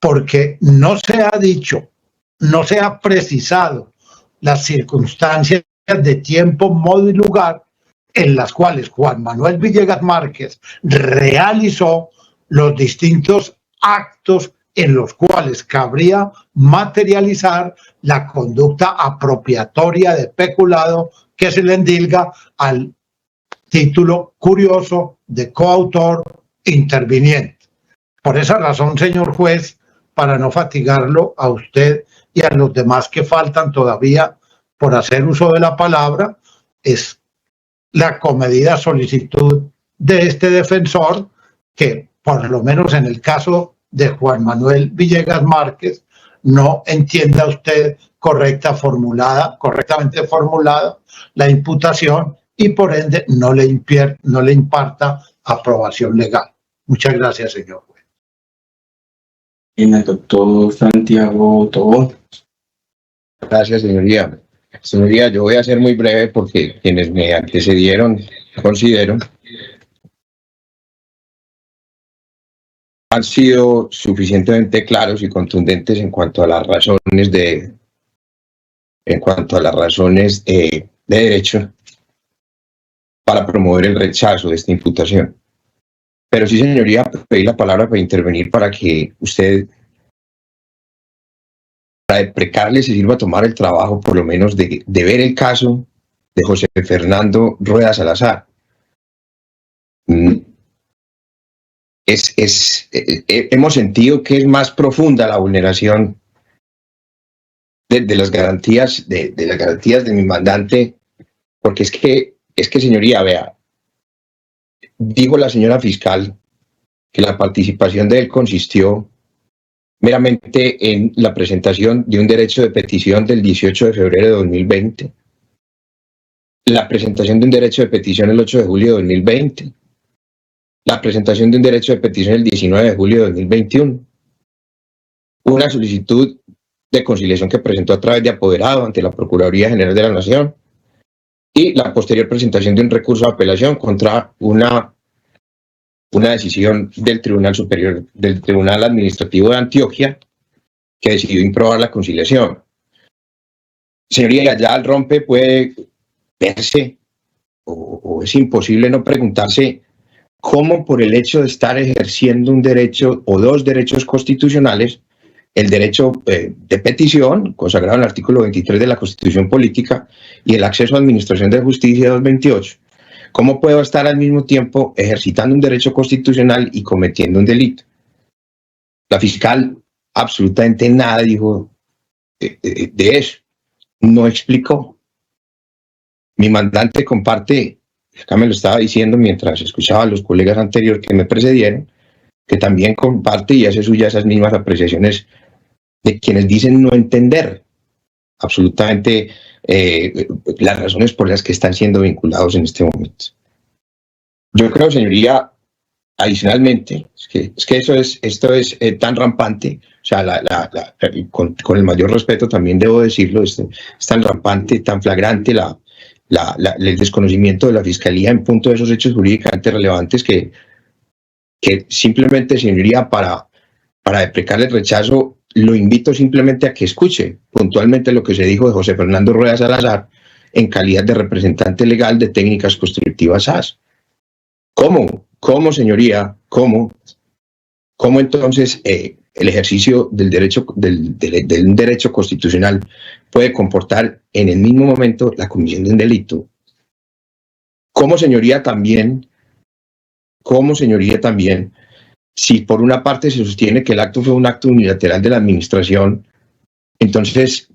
Porque no se ha dicho, no se ha precisado las circunstancias de tiempo, modo y lugar en las cuales Juan Manuel Villegas Márquez realizó los distintos actos en los cuales cabría materializar la conducta apropiatoria de peculado que se le endilga al título curioso de coautor interviniente. Por esa razón, señor juez, para no fatigarlo a usted y a los demás que faltan todavía por hacer uso de la palabra, es la comedida solicitud de este defensor que, por lo menos en el caso de Juan Manuel Villegas Márquez, no entienda usted correctamente formulada la imputación, y por ende no le imparta aprobación legal. Muchas gracias, señor juez. En el doctor Santiago Tobón. Gracias, señoría. Señoría, yo voy a ser muy breve porque quienes me antecedieron, considero, han sido suficientemente claros y contundentes en cuanto a las razones de derecho para promover el rechazo de esta imputación. Pero sí, señoría, pedí la palabra para intervenir para que usted, para de precarle, se sirva a tomar el trabajo, por lo menos, de ver el caso de José Fernando Rueda Salazar. Hemos sentido que es más profunda la vulneración de las garantías de las garantías de mi mandante, porque es que señoría, vea, dijo la señora fiscal que la participación de él consistió meramente en la presentación de un derecho de petición del 18 de febrero de 2020, la presentación de un derecho de petición el 8 de julio de 2020, la presentación de un derecho de petición el 19 de julio de 2021, una solicitud de conciliación que presentó a través de apoderado ante la Procuraduría General de la Nación y la posterior presentación de un recurso de apelación contra una decisión del Tribunal Superior, del Tribunal Administrativo de Antioquia, que decidió improbar la conciliación. Señoría, ya al rompe puede verse, o es imposible no preguntarse, cómo por el hecho de estar ejerciendo un derecho o dos derechos constitucionales, el derecho de petición, consagrado en el artículo 23 de la Constitución Política, y el acceso a administración de justicia 228, ¿cómo puedo estar al mismo tiempo ejercitando un derecho constitucional y cometiendo un delito? La fiscal absolutamente nada dijo de eso, no explicó. Mi mandante comparte, acá me lo estaba diciendo mientras escuchaba a los colegas anteriores que me precedieron, que también comparte y hace suya esas mismas apreciaciones de quienes dicen no entender absolutamente las razones por las que están siendo vinculados en este momento. Yo creo, señoría, adicionalmente, es que esto es tan rampante, o sea, con el mayor respeto también debo decirlo, es tan rampante, tan flagrante el desconocimiento de la Fiscalía en punto de esos hechos jurídicamente relevantes que simplemente, señoría, para deprecar el rechazo, lo invito simplemente a que escuche puntualmente lo que se dijo de José Fernando Rueda Salazar en calidad de representante legal de Técnicas Constructivas SAS. ¿Cómo, señoría? ¿Cómo entonces el ejercicio del derecho de un derecho constitucional puede comportar en el mismo momento la comisión de un delito? ¿Cómo, señoría, también, si por una parte se sostiene que el acto fue un acto unilateral de la administración, entonces,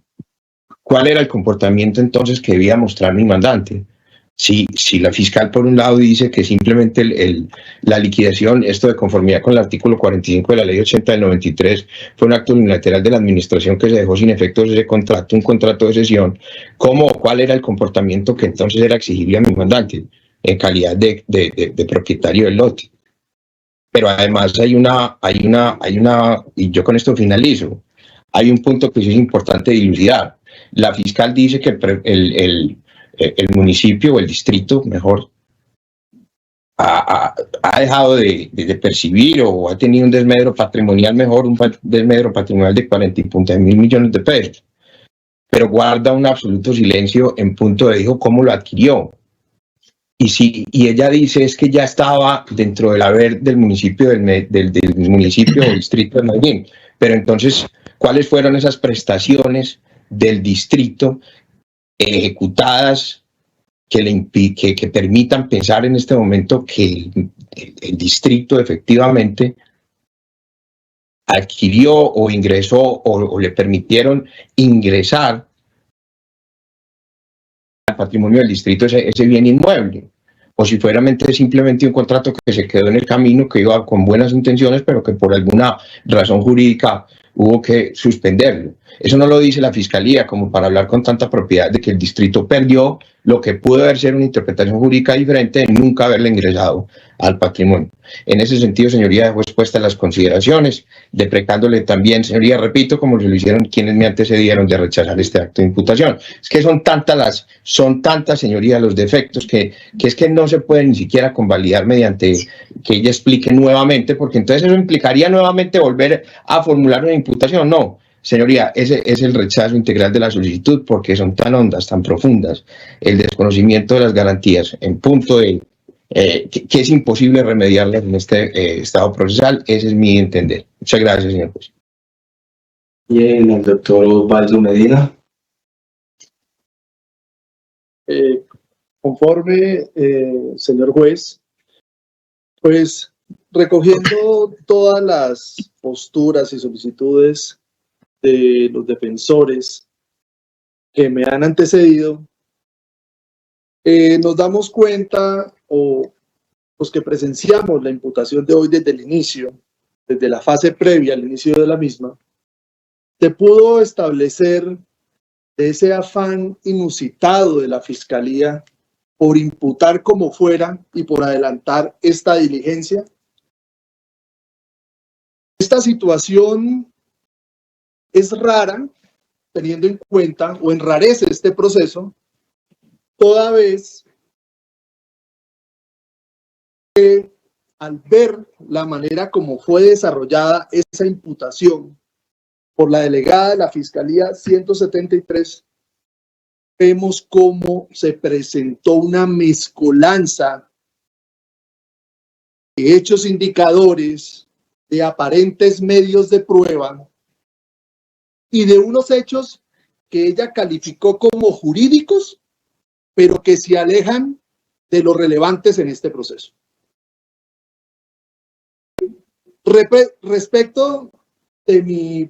¿cuál era el comportamiento entonces que debía mostrar mi mandante? Si la fiscal por un lado dice que simplemente la liquidación, esto de conformidad con el artículo 45 de la ley 80 del 93, fue un acto unilateral de la administración que se dejó sin efectos ese contrato, un contrato de cesión, ¿cuál era el comportamiento que entonces era exigible a mi mandante en calidad de propietario del lote? Pero además hay una, y yo con esto finalizo, hay un punto que sí es importante dilucidar. La fiscal dice que el municipio o el distrito, mejor, ha dejado de percibir o ha tenido un desmedro patrimonial mejor, un desmedro patrimonial de 40.000 millones de pesos, pero guarda un absoluto silencio en punto de dijo cómo lo adquirió. Y ella dice es que ya estaba dentro del haber del municipio del municipio o distrito de Medellín, pero entonces, ¿cuáles fueron esas prestaciones del distrito ejecutadas que permitan pensar en este momento que el distrito efectivamente adquirió o ingresó o le permitieron ingresar al patrimonio del distrito ese bien inmueble? O si fuera simplemente un contrato que se quedó en el camino, que iba con buenas intenciones, pero que por alguna razón jurídica hubo que suspenderlo. Eso no lo dice la Fiscalía como para hablar con tanta propiedad de que el distrito perdió lo que pudo haber sido una interpretación jurídica diferente de nunca haberle ingresado al patrimonio. En ese sentido, señoría, dejo expuestas las consideraciones, deprecándole también, señoría, repito, como lo hicieron quienes me antecedieron, de rechazar este acto de imputación. Es que son tantas, señoría, los defectos que es que no se puede ni siquiera convalidar mediante que ella explique nuevamente, porque entonces eso implicaría nuevamente volver a formular una imputación. No, señoría, ese es el rechazo integral de la solicitud, porque son tan hondas, tan profundas, el desconocimiento de las garantías en punto de que es imposible remediarlas en este estado procesal. Ese es mi entender. Muchas gracias, señor juez. Bien, el doctor Osvaldo Medina. Conforme, señor juez, pues recogiendo todas las posturas y solicitudes de los defensores que me han antecedido, nos damos cuenta, o los que presenciamos la imputación de hoy desde el inicio, desde la fase previa al inicio de la misma, se pudo establecer ese afán inusitado de la Fiscalía por imputar como fuera y por adelantar esta diligencia. Esta situación es rara, teniendo en cuenta, o enrarece este proceso, toda vez que al ver la manera como fue desarrollada esa imputación por la delegada de la Fiscalía 173, vemos cómo se presentó una mezcolanza de hechos indicadores, de aparentes medios de prueba y de unos hechos que ella calificó como jurídicos, pero que se alejan de los relevantes en este proceso. Respecto de mi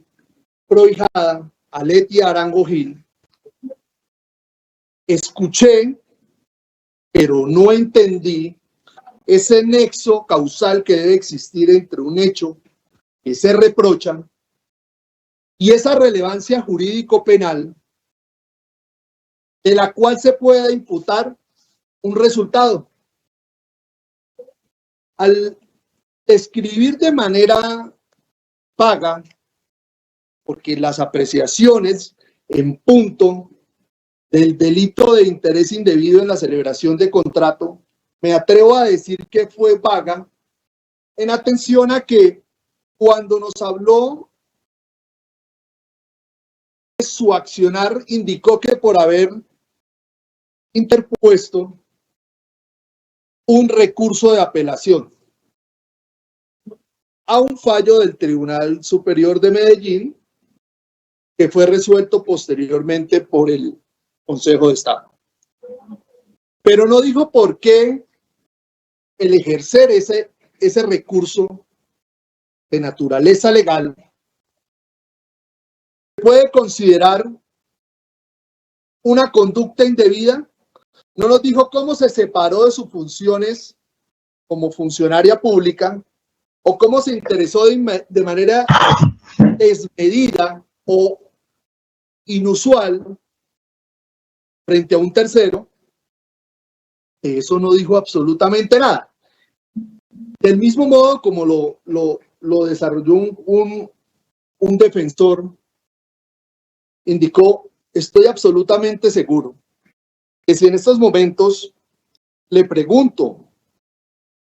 prohijada, Aleti Arango Gil, escuché, pero no entendí ese nexo causal que debe existir entre un hecho que se reprocha y esa relevancia jurídico-penal de la cual se pueda imputar un resultado. Al escribir de manera vaga, porque las apreciaciones en punto del delito de interés indebido en la celebración de contrato, me atrevo a decir que fue vaga, en atención a que cuando nos habló de su accionar, indicó que por haber interpuesto un recurso de apelación a un fallo del Tribunal Superior de Medellín que fue resuelto posteriormente por el Consejo de Estado. Pero no dijo por qué el ejercer ese recurso de naturaleza legal puede considerar una conducta indebida. No nos dijo cómo se separó de sus funciones como funcionaria pública o cómo se interesó de manera desmedida o inusual frente a un tercero. De eso no dijo absolutamente nada. Del mismo modo como lo desarrolló un defensor, indicó: estoy absolutamente seguro que si en estos momentos le pregunto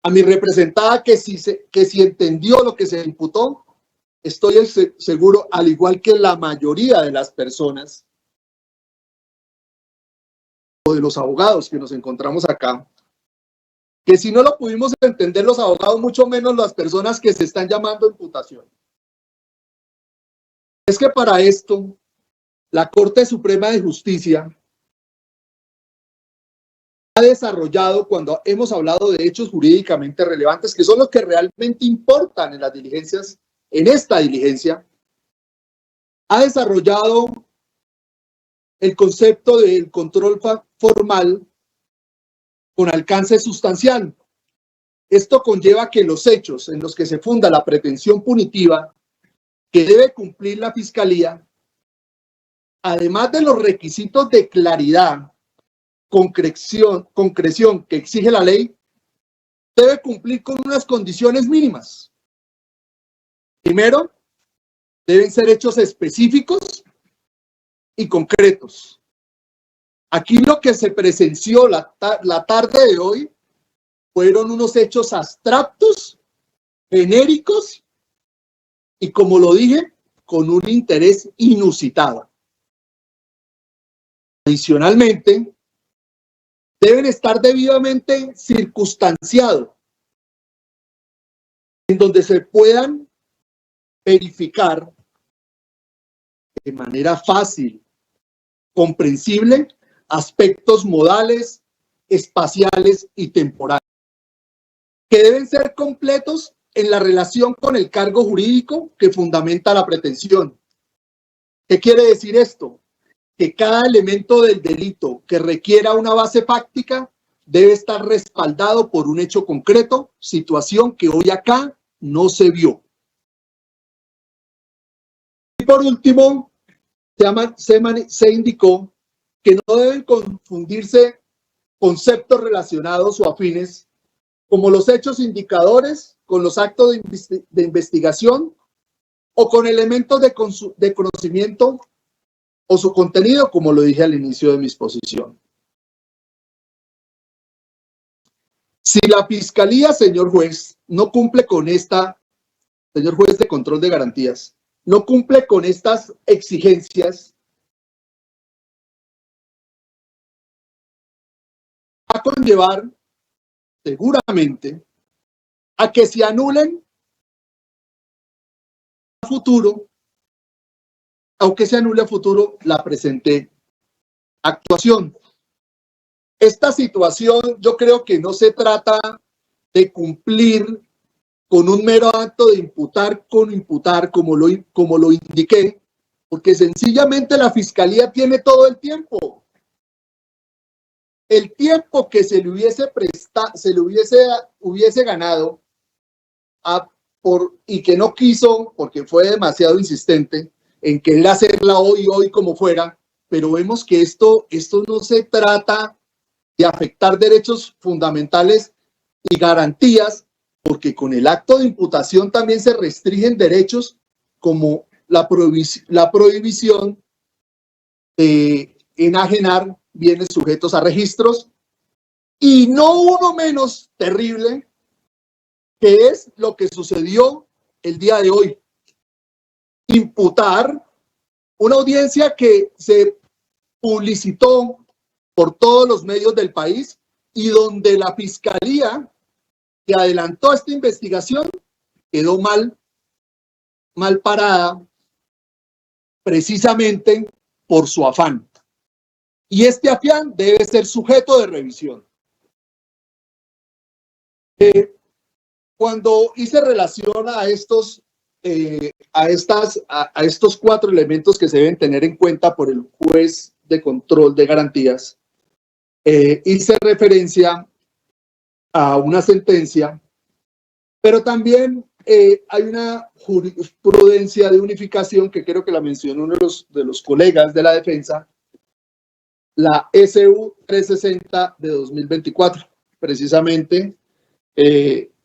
a mi representada que si entendió lo que se imputó, estoy seguro, al igual que la mayoría de las personas o de los abogados que nos encontramos acá, que si no lo pudimos entender los abogados, mucho menos las personas que se están llamando a imputación. Es que para esto, la Corte Suprema de Justicia ha desarrollado, cuando hemos hablado de hechos jurídicamente relevantes, que son los que realmente importan en las diligencias, en esta diligencia, ha desarrollado el concepto del control formal con alcance sustancial. Esto conlleva que los hechos en los que se funda la pretensión punitiva que debe cumplir la Fiscalía, además de los requisitos de claridad, concreción que exige la ley, debe cumplir con unas condiciones mínimas. Primero, deben ser hechos específicos y concretos. Aquí lo que se presenció la tarde de hoy fueron unos hechos abstractos, genéricos y, como lo dije, con un interés inusitado. Adicionalmente, deben estar debidamente circunstanciados, en donde se puedan verificar de manera fácil, comprensible, aspectos modales, espaciales y temporales, que deben ser completos en la relación con el cargo jurídico que fundamenta la pretensión. ¿Qué quiere decir esto? Que cada elemento del delito que requiera una base fáctica debe estar respaldado por un hecho concreto, situación que hoy acá no se vio. Y por último, se indicó que no deben confundirse conceptos relacionados o afines como los hechos indicadores con los actos de investigación o con elementos de conocimiento o su contenido, como lo dije al inicio de mi exposición. Si la Fiscalía, señor juez, no cumple con señor juez de control de garantías, no cumple con estas exigencias, va a conllevar seguramente a que se anulen a futuro, aunque se anule a futuro la presente actuación. Esta situación yo creo que no se trata de cumplir con un mero acto de imputar con imputar, como lo indiqué, porque sencillamente la Fiscalía tiene todo el tiempo. El tiempo que se le hubiese ganado y que no quiso, porque fue demasiado insistente en querer hacerla hoy como fuera, pero vemos que esto no se trata de afectar derechos fundamentales y garantías, porque con el acto de imputación también se restringen derechos como la prohibición de enajenar bienes sujetos a registros, y no uno menos terrible, que es lo que sucedió el día de hoy. Imputar una audiencia que se publicitó por todos los medios del país y donde la Fiscalía que adelantó esta investigación quedó mal parada precisamente por su afán. Y este afán debe ser sujeto de revisión. Cuando hice relación a estos 4 elementos que se deben tener en cuenta por el juez de control de garantías, hice referencia a una sentencia, pero también hay una jurisprudencia de unificación que creo que la mencionó uno de los colegas de la defensa, la SU 360 de 2024, precisamente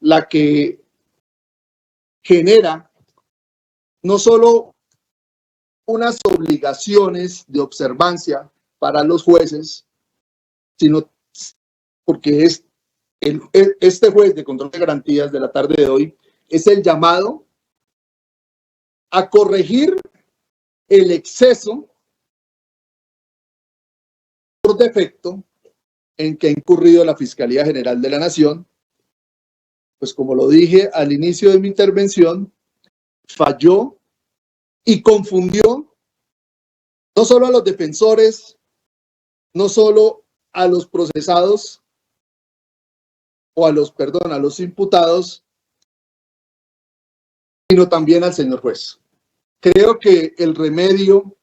la que genera no solo unas obligaciones de observancia para los jueces, sino porque este juez de control de garantías de la tarde de hoy es el llamado a corregir el exceso por defecto en que ha incurrido la Fiscalía General de la Nación. Pues como lo dije al inicio de mi intervención, falló y confundió no solo a los defensores, no solo a los procesados o a los imputados, sino también al señor juez. Creo que el remedio,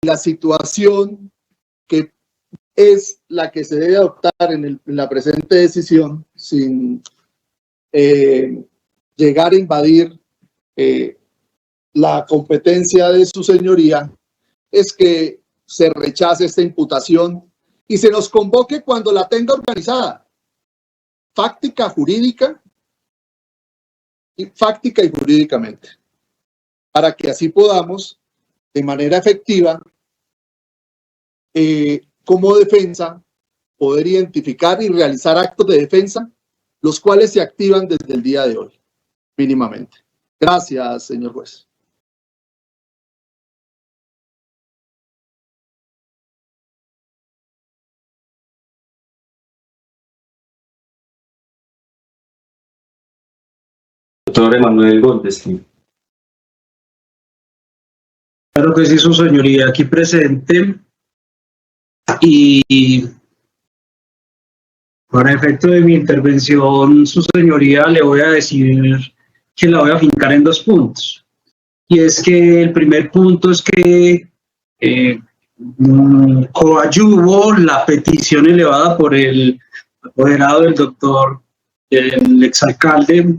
la situación que es la que se debe adoptar en la presente decisión, sin llegar a invadir la competencia de su señoría, es que se rechace esta imputación y se nos convoque cuando la tenga organizada, fáctica y jurídicamente, para que así podamos, de manera efectiva, como defensa, poder identificar y realizar actos de defensa, los cuales se activan desde el día de hoy, mínimamente. Gracias, señor juez. Doctor Emanuel Goldstein. Claro que sí, su señoría, aquí presente. Y para efecto de mi intervención, su señoría, le voy a decir que la voy a fincar en 2 puntos. Y es que el primer punto es que coadyuvo la petición elevada por el apoderado del doctor, el exalcalde,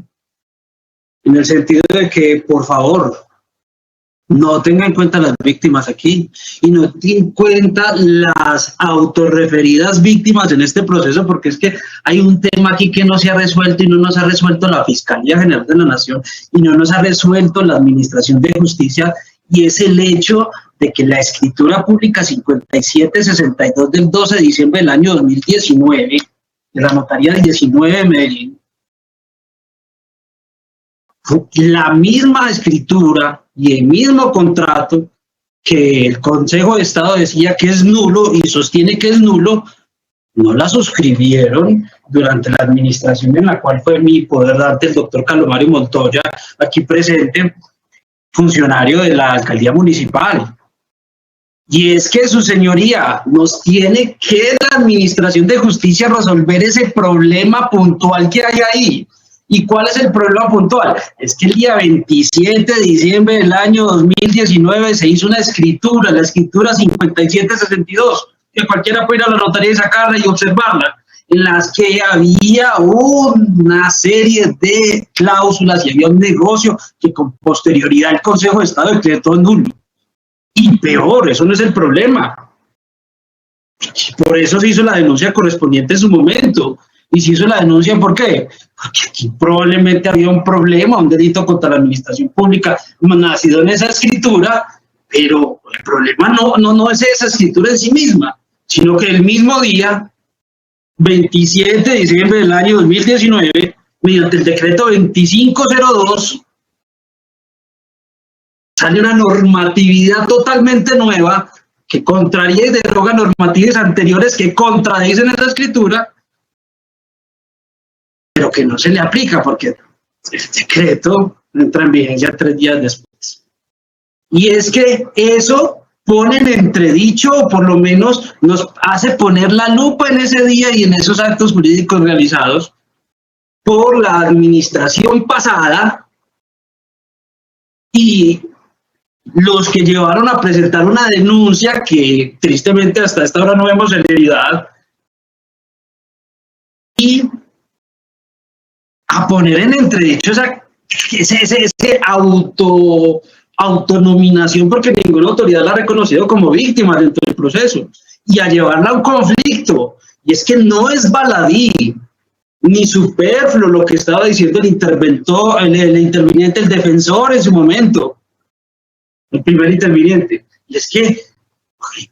en el sentido de que, por favor, no tenga en cuenta las víctimas aquí y no tenga en cuenta las autorreferidas víctimas en este proceso, porque es que hay un tema aquí que no se ha resuelto y no nos ha resuelto la Fiscalía General de la Nación y no nos ha resuelto la Administración de Justicia, y es el hecho de que la escritura pública 5762 del 12 de diciembre del año 2019 de la Notaría del 19 de Medellín, la misma escritura y el mismo contrato que el Consejo de Estado decía que es nulo y sostiene que es nulo, no la suscribieron durante la administración en la cual fue mi poder dante el doctor Carlos Mario Montoya, aquí presente, funcionario de la alcaldía municipal. Y es que su señoría, nos tiene que la Administración de Justicia resolver ese problema puntual que hay ahí. ¿Y cuál es el problema puntual? Es que el día 27 de diciembre del año 2019 se hizo una escritura, la escritura 5762, que cualquiera puede ir a la notaría y sacarla y observarla, en las que había una serie de cláusulas y había un negocio que con posterioridad el Consejo de Estado decretó nulo. Y peor, eso no es el problema. Por eso se hizo la denuncia correspondiente en su momento. Y se hizo la denuncia, ¿por qué? Porque aquí probablemente había un problema, un delito contra la administración pública nacido en esa escritura, pero el problema no es esa escritura en sí misma, sino que el mismo día, 27 de diciembre del año 2019, mediante el decreto 2502, sale una normatividad totalmente nueva que contraría y deroga normativas anteriores que contradicen esa escritura, pero que no se le aplica porque el decreto entra en vigencia 3 días después. Y es que eso pone en entredicho, o por lo menos nos hace poner la lupa en ese día y en esos actos jurídicos realizados por la administración pasada y los que llevaron a presentar una denuncia que tristemente hasta esta hora no vemos celeridad, y a poner en entredicho ese autonominación, porque ninguna autoridad la ha reconocido como víctima dentro del proceso, y a llevarla a un conflicto. Y es que no es baladí ni superfluo lo que estaba diciendo el interviniente, el defensor en su momento, el primer interviniente. Y es que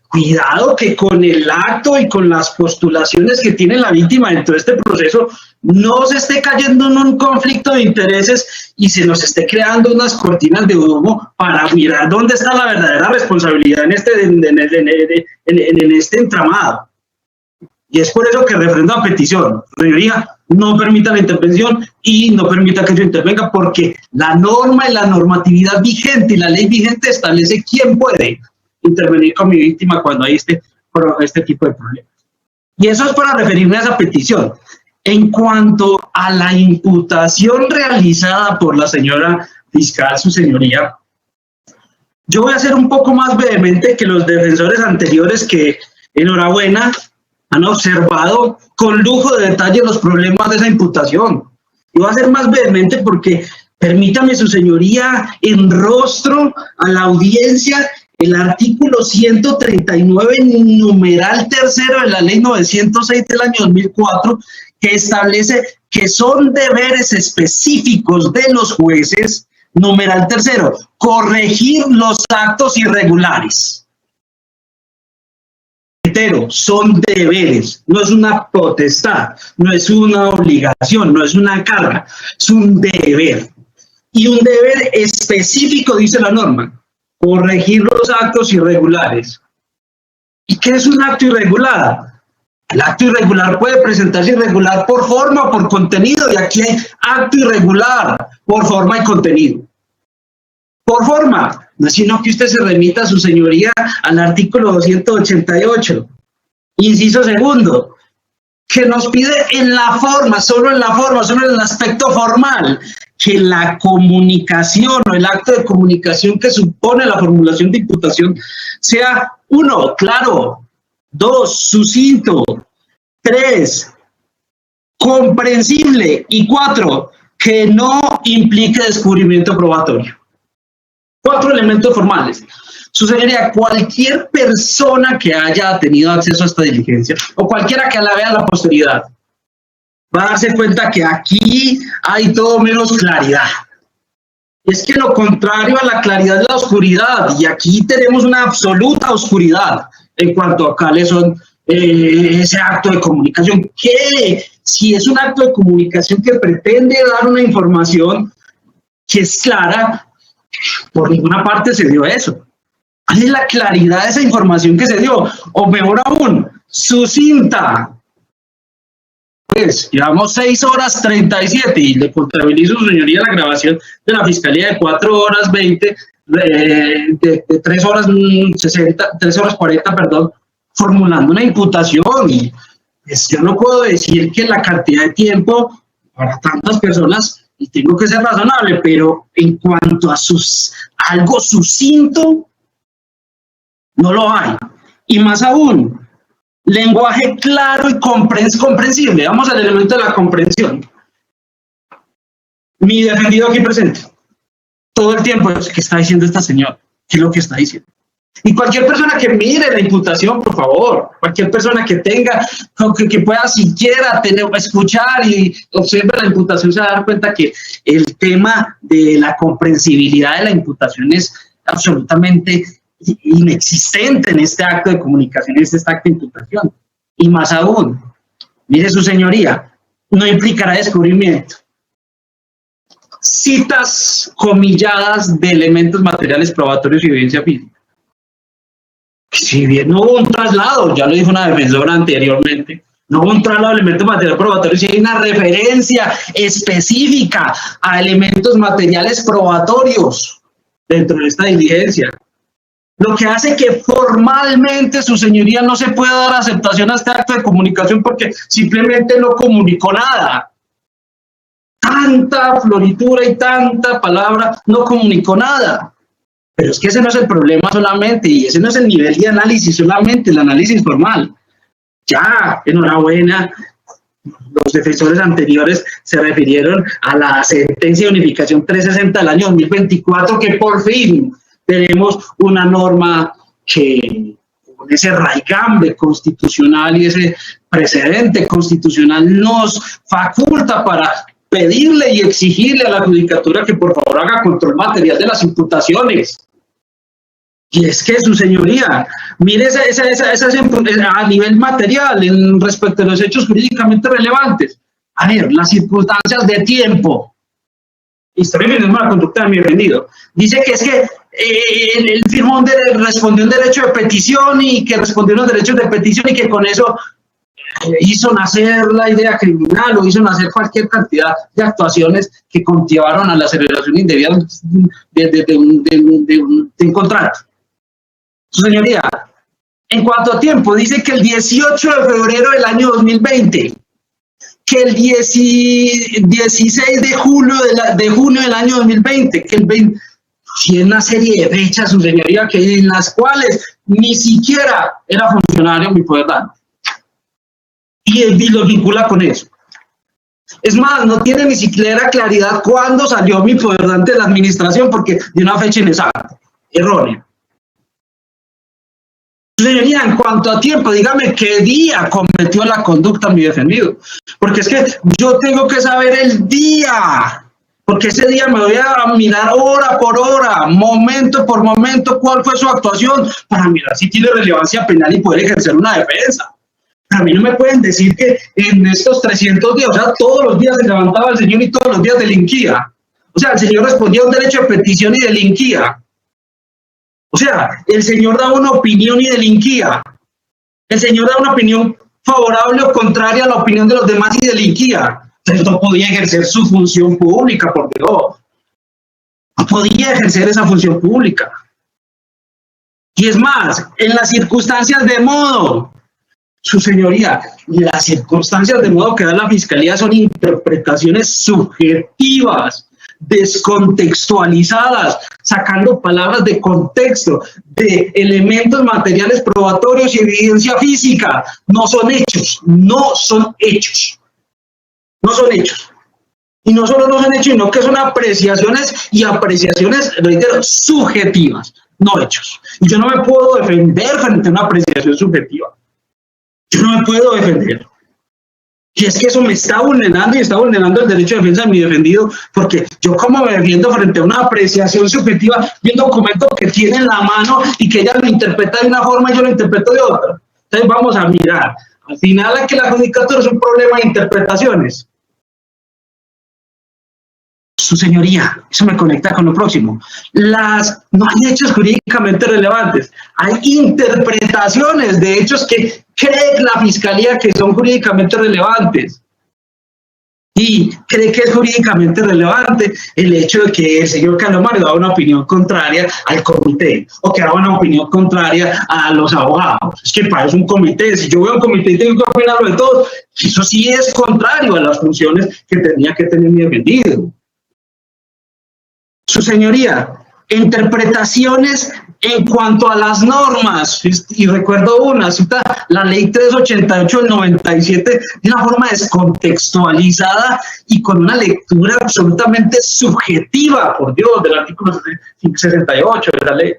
cuidado que con el acto y con las postulaciones que tiene la víctima dentro de este proceso no se esté cayendo en un conflicto de intereses y se nos esté creando unas cortinas de humo para mirar dónde está la verdadera responsabilidad en este entramado. Y es por eso que refrendo la petición. Señoría, no permita la intervención y no permita que yo intervenga, porque la norma y la normatividad vigente y la ley vigente establece quién puede intervenir con mi víctima cuando hay este tipo de problemas. Y eso es para referirme a esa petición. En cuanto a la imputación realizada por la señora fiscal, su señoría, yo voy a ser un poco más vehemente que los defensores anteriores que, enhorabuena, han observado con lujo de detalle los problemas de esa imputación. Yo voy a ser más vehemente porque, permítame su señoría, en rostro a la audiencia, el artículo 139, numeral tercero de la ley 906 del año 2004, que establece que son deberes específicos de los jueces, numeral tercero, corregir los actos irregulares. Reitero, son deberes, no es una potestad, no es una obligación, no es una carga, es un deber. Y un deber específico, dice la norma, corregir los actos irregulares. ¿Y qué es un acto irregular? El acto irregular puede presentarse irregular por forma o por contenido, y aquí hay acto irregular por forma y contenido. Por forma, no es sino que usted se remita, su señoría, al artículo 288, inciso segundo, que nos pide en la forma, solo en el aspecto formal, que la comunicación o el acto de comunicación que supone la formulación de imputación sea 1, claro, 2, sucinto, 3, comprensible, y 4, que no implique descubrimiento probatorio. 4 elementos formales. Su señoría, cualquier persona que haya tenido acceso a esta diligencia, o cualquiera que la vea a la posteridad, va a darse cuenta que aquí hay todo menos claridad. Es que lo contrario a la claridad es la oscuridad, y aquí tenemos una absoluta oscuridad en cuanto a cuáles son ese acto de comunicación, que si es un acto de comunicación que pretende dar una información que es clara, por ninguna parte se dio eso. ¿Cuál es la claridad de esa información que se dio? O mejor aún, sucinta. Pues llevamos 6 horas 37 y le contabilizo, su señoría, la grabación de la Fiscalía de 4 horas 20, de 3 horas 60, 3 horas 40, perdón, formulando una imputación. Y pues, yo no puedo decir que la cantidad de tiempo para tantas personas, y tengo que ser razonable, pero en cuanto a algo sucinto, no lo hay. Y más aún, lenguaje claro y comprensible. Vamos al elemento de la comprensión. Mi defendido aquí presente, todo el tiempo, ¿qué está diciendo esta señora? ¿Qué es lo que está diciendo? Y cualquier persona que mire la imputación, por favor, cualquier persona que tenga, que pueda siquiera escuchar y observe la imputación, se va a dar cuenta que el tema de la comprensibilidad de la imputación es absolutamente inexistente en este acto de comunicación, en este acto de imputación. Y más aún, mire su señoría, no implicará descubrimiento. Citas comilladas de elementos materiales probatorios y evidencia física. Si bien no hubo un traslado, ya lo dijo una defensora anteriormente, no hubo un traslado de elementos materiales probatorios, si hay una referencia específica a elementos materiales probatorios dentro de esta diligencia. Lo que hace que formalmente su señoría no se pueda dar aceptación a este acto de comunicación porque simplemente no comunicó nada. Tanta floritura y tanta palabra, no comunicó nada. Pero es que ese no es el problema solamente, y ese no es el nivel de análisis solamente, el análisis formal. Ya, enhorabuena, los defensores anteriores se refirieron a la sentencia de unificación 360 del año 2024, que por fin tenemos una norma que con ese raigambre constitucional y ese precedente constitucional nos faculta para pedirle y exigirle a la judicatura que por favor haga control material de las imputaciones. Y es que su señoría, mire a nivel material en respecto a los hechos jurídicamente relevantes. A ver, las circunstancias de tiempo. Historia de la conducta de mi defendido. Dice que es que él firmó respondió un derecho de petición y que respondió unos derechos de petición y que con eso hizo nacer la idea criminal o hizo nacer cualquier cantidad de actuaciones que conllevaron a la celebración indebida de un contrato. Su señoría, en cuanto a tiempo, dice que el 18 de febrero del año 2020, que el 16 de junio del año 2020, que el 20, tiene una serie de fechas, su señoría, que en las cuales ni siquiera era funcionario mi poder dar. Y lo vincula con eso. Es más, no tiene ni siquiera claridad cuándo salió mi poder dante de la administración, porque de una fecha inexacta, errónea. Señoría, en cuanto a tiempo, dígame qué día cometió la conducta mi defendido, porque es que yo tengo que saber el día, porque ese día me voy a mirar hora por hora, momento por momento, cuál fue su actuación, para mirar si tiene relevancia penal y poder ejercer una defensa. A mí no me pueden decir que en estos 300 días, o sea, todos los días se levantaba el señor y todos los días delinquía. O sea, el señor respondía a un derecho de petición y delinquía. O sea, el señor da una opinión y delinquía. El señor da una opinión favorable o contraria a la opinión de los demás y delinquía. Entonces no podía ejercer su función pública, por Dios. No podía ejercer esa función pública. Y es más, en las circunstancias de modo, su señoría, las circunstancias de modo que da la Fiscalía son interpretaciones subjetivas, descontextualizadas, sacando palabras de contexto, de elementos materiales probatorios y evidencia física. No son hechos, no son hechos. No son hechos. Y no solo no son hechos, sino que son apreciaciones y apreciaciones, reitero, subjetivas, no hechos. Y yo no me puedo defender frente a una apreciación subjetiva. Yo no me puedo defender. Y es que eso me está vulnerando y está vulnerando el derecho de defensa de mi defendido, porque yo como me defiendo frente a una apreciación subjetiva de un documento que tiene en la mano y que ella lo interpreta de una forma y yo lo interpreto de otra. Entonces vamos a mirar. Al final aquí la judicatura es un problema de interpretaciones. Su señoría, eso me conecta con lo próximo. No hay hechos jurídicamente relevantes, hay interpretaciones de hechos que cree la Fiscalía que son jurídicamente relevantes. Y cree que es jurídicamente relevante el hecho de que el señor Calomar daba una opinión contraria al comité, o que daba una opinión contraria a los abogados. Es que para eso es un comité. Si yo veo un comité y tengo que opinarlo de todos, eso sí es contrario a las funciones que tenía que tener mi defendido. Su señoría, interpretaciones en cuanto a las normas, y recuerdo una, cita la ley 388 del 97 de una forma descontextualizada y con una lectura absolutamente subjetiva, por Dios, del artículo 68 de la ley.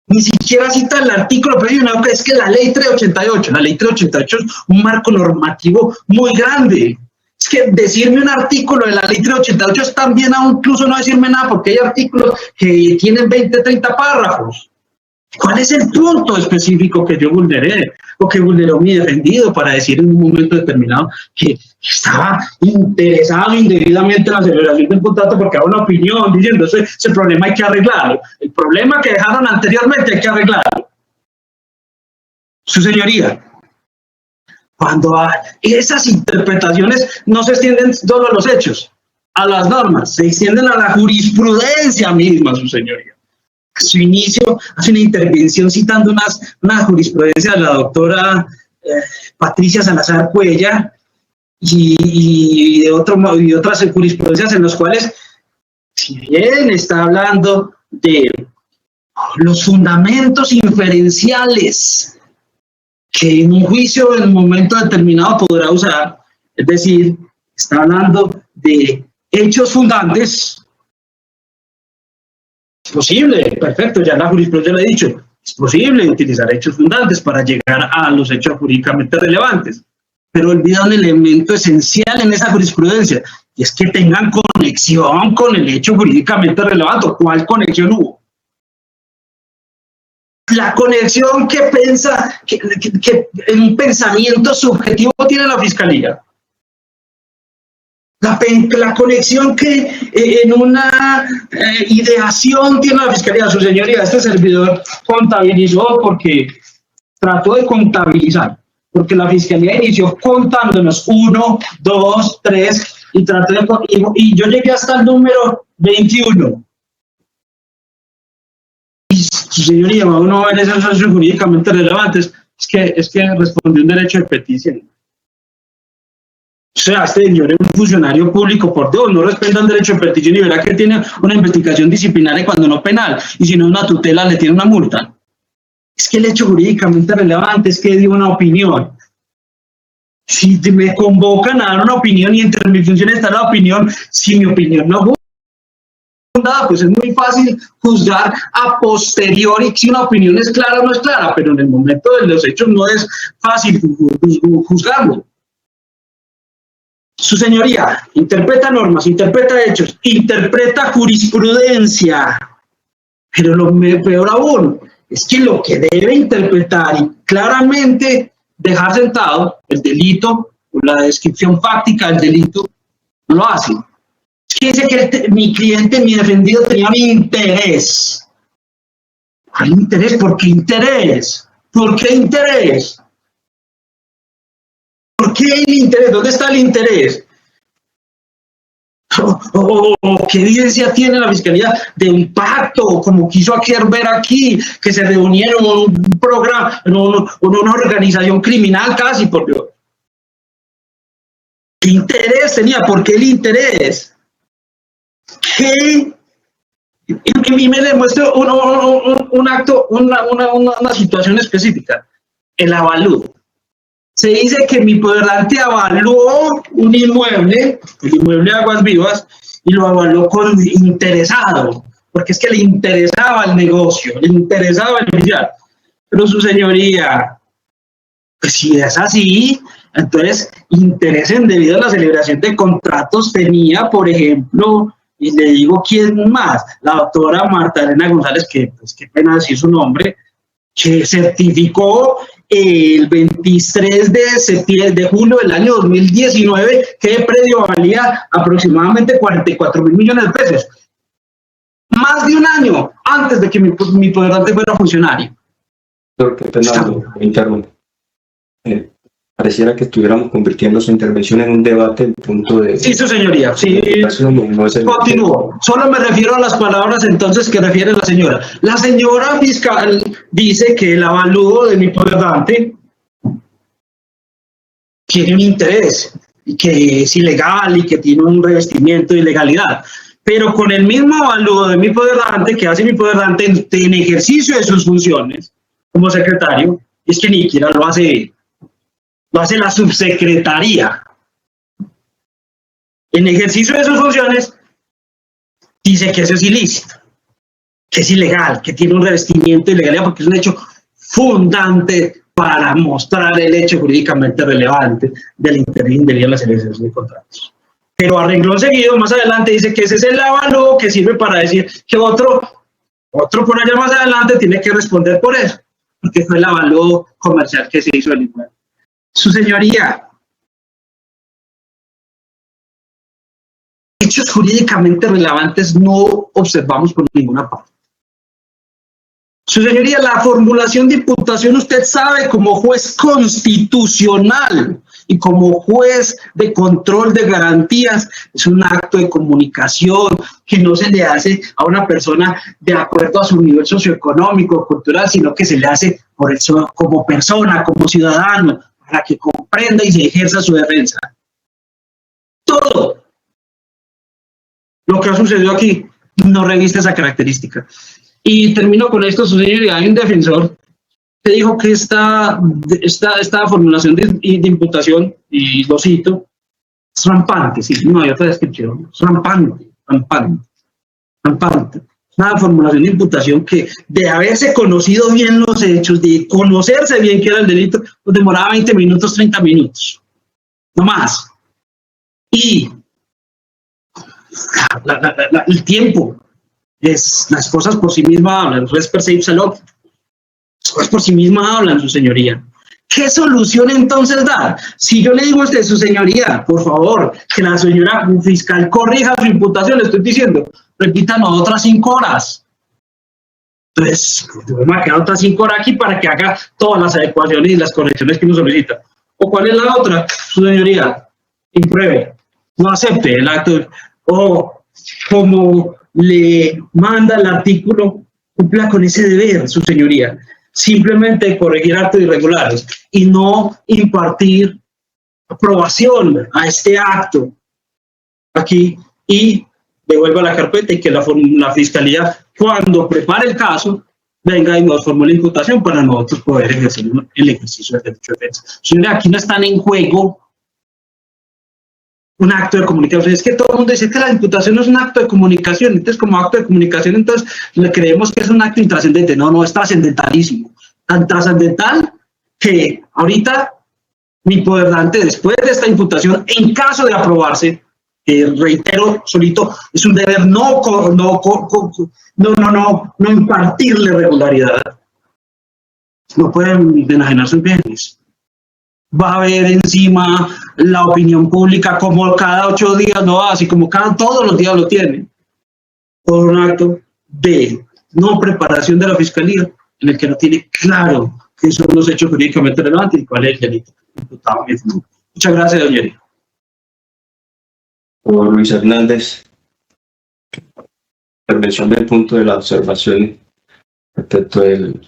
Ni siquiera cita el artículo, pero es que la ley 388 es un marco normativo muy grande. Es que decirme un artículo de la ley 388 es también aún incluso no decirme nada, porque hay artículos que tienen 20, 30 párrafos. ¿Cuál es el punto específico que yo vulneré o que vulneró mi defendido para decir en un momento determinado que estaba interesado indebidamente en la celebración del contrato porque había una opinión diciendo ese problema hay que arreglarlo? El problema que dejaron anteriormente hay que arreglarlo. Su señoría, cuando esas interpretaciones no se extienden solo a los hechos, a las normas, se extienden a la jurisprudencia misma, su señoría. A su inicio hace una intervención citando una jurisprudencia de la doctora Patricia Salazar Cuellar y otras jurisprudencias en las cuales, si bien está hablando de los fundamentos inferenciales que en un juicio en un momento determinado podrá usar, es decir, está hablando de hechos fundantes. Es posible, perfecto, ya la jurisprudencia lo ha dicho, es posible utilizar hechos fundantes para llegar a los hechos jurídicamente relevantes, pero olvida un elemento esencial en esa jurisprudencia, y es que tengan conexión con el hecho jurídicamente relevante. ¿Cuál conexión hubo? La conexión que piensa, que un pensamiento subjetivo tiene la Fiscalía. La conexión que en una ideación tiene la Fiscalía. Su señoría, este servidor contabilizó porque trató de contabilizar, porque la Fiscalía inició contándonos 1, 2, 3 y yo llegué hasta el número 21. Su señoría, uno ver esos hechos jurídicamente relevantes, es que respondió un derecho de petición. O sea, este señor es un funcionario público, por Dios, no respeta el derecho de petición y verá que tiene una investigación disciplinaria cuando no penal, y si no una tutela le tiene una multa. Es que el hecho jurídicamente relevante es que dio una opinión. Si me convocan a dar una opinión y entre mi función está la opinión, si mi opinión no pues es muy fácil juzgar a posteriori si una opinión es clara o no es clara, pero en el momento de los hechos no es fácil juzgarlo. Su señoría, interpreta normas, interpreta hechos, interpreta jurisprudencia, pero lo peor aún es que lo que debe interpretar y claramente dejar sentado el delito, o la descripción fáctica del delito, no lo hace. Dice que mi cliente, mi defendido, tenía un interés. ¿Cuál interés? ¿Por qué interés? ¿Por qué interés? qué el interés? ¿Dónde está el interés? ¿Qué evidencia tiene la Fiscalía de un pacto, como quiso ver aquí, que se reunieron en un programa, en una organización criminal casi, por Dios? ¿Qué interés tenía? ¿Por qué el interés? ¿Qué? Y me demuestra un acto, una situación específica, el avalúo. Se dice que mi poderante avaló un inmueble, el inmueble de Aguas Vivas, y lo avaló con interesado, porque es que le interesaba el negocio, le interesaba el iniciar. Pero su señoría, pues si es así, entonces interés debido a la celebración de contratos tenía, por ejemplo, y le digo quién más, la doctora Marta Elena González, que pues qué pena decir su nombre, que certificó el 23 de julio del año 2019 que el predio valía aproximadamente 44.000 millones de pesos. Más de un año antes de que mi poderante fuera funcionario. Doctor, qué pena, me interrumpo. Pareciera que estuviéramos convirtiendo su intervención en un debate en punto de... Sí, su señoría, sí. No es el... Continúo. Solo me refiero a las palabras entonces que refiere la señora. La señora fiscal dice que el avalúo de mi poderante tiene un interés, y que es ilegal y que tiene un revestimiento de ilegalidad. Pero con el mismo avalúo de mi poderante, que hace mi poderante en ejercicio de sus funciones como secretario, es que ni siquiera lo hace la subsecretaría. En ejercicio de sus funciones, dice que eso es ilícito, que es ilegal, que tiene un revestimiento de ilegalidad, porque es un hecho fundante para mostrar el hecho jurídicamente relevante del interés indebido en la celebración de contratos. Pero a renglón seguido, más adelante, dice que ese es el avalúo que sirve para decir que otro por allá más adelante tiene que responder por eso, porque fue el avalúo comercial que se hizo del inmueble. Su señoría, hechos jurídicamente relevantes no observamos por ninguna parte. Su señoría, la formulación de imputación, usted sabe, como juez constitucional y como juez de control de garantías, es un acto de comunicación que no se le hace a una persona de acuerdo a su nivel socioeconómico, cultural, sino que se le hace por eso, como persona, como ciudadano, para que comprenda y se ejerza su defensa. Todo lo que ha sucedido aquí no reviste esa característica. Y termino con esto, su señoría. Hay un defensor que dijo que esta formulación de imputación, y lo cito, es rampante, sí, no hay otra descripción, es rampante. Una formulación de imputación que, de haberse conocido bien los hechos, de conocerse bien qué era el delito, pues demoraba 20 minutos, 30 minutos, no más. Y el tiempo, las cosas por sí mismas hablan, las cosas por sí mismas hablan, su señoría. ¿Qué solución entonces dar? Si yo le digo a usted, su señoría, por favor, que la señora fiscal corrija su imputación, le estoy diciendo, repítanos otras 5 horas. Entonces, me va a quedar otras 5 horas aquí para que haga todas las adecuaciones y las correcciones que uno solicita. ¿O cuál es la otra? Su señoría, impruebe, no acepte el acto, o como le manda el artículo, cumpla con ese deber, su señoría, simplemente corregir actos irregulares y no impartir aprobación a este acto aquí y devuelva la carpeta y que la fiscalía, cuando prepare el caso, venga y nos formule la imputación para nosotros poder ejercer el ejercicio del derecho de defensa. Señora, aquí no están en juego un acto de comunicación. Es que todo el mundo dice que la imputación no es un acto de comunicación, entonces como acto de comunicación entonces le creemos que es un acto intrascendente. No, es trascendentalísimo, tan trascendental que ahorita mi poderante, después de esta imputación, en caso de aprobarse, reitero solito, es un deber no impartirle regularidad. No pueden enajenar sus bienes. Va a haber encima la opinión pública como cada 8 días, no, así como todos los días lo tiene, por un acto de no preparación de la fiscalía en el que no tiene claro qué son los hechos jurídicamente relevantes y cuál es el delito imputado. Muchas gracias, doña Eri. Por Luis Hernández, intervención del punto de la observación respecto de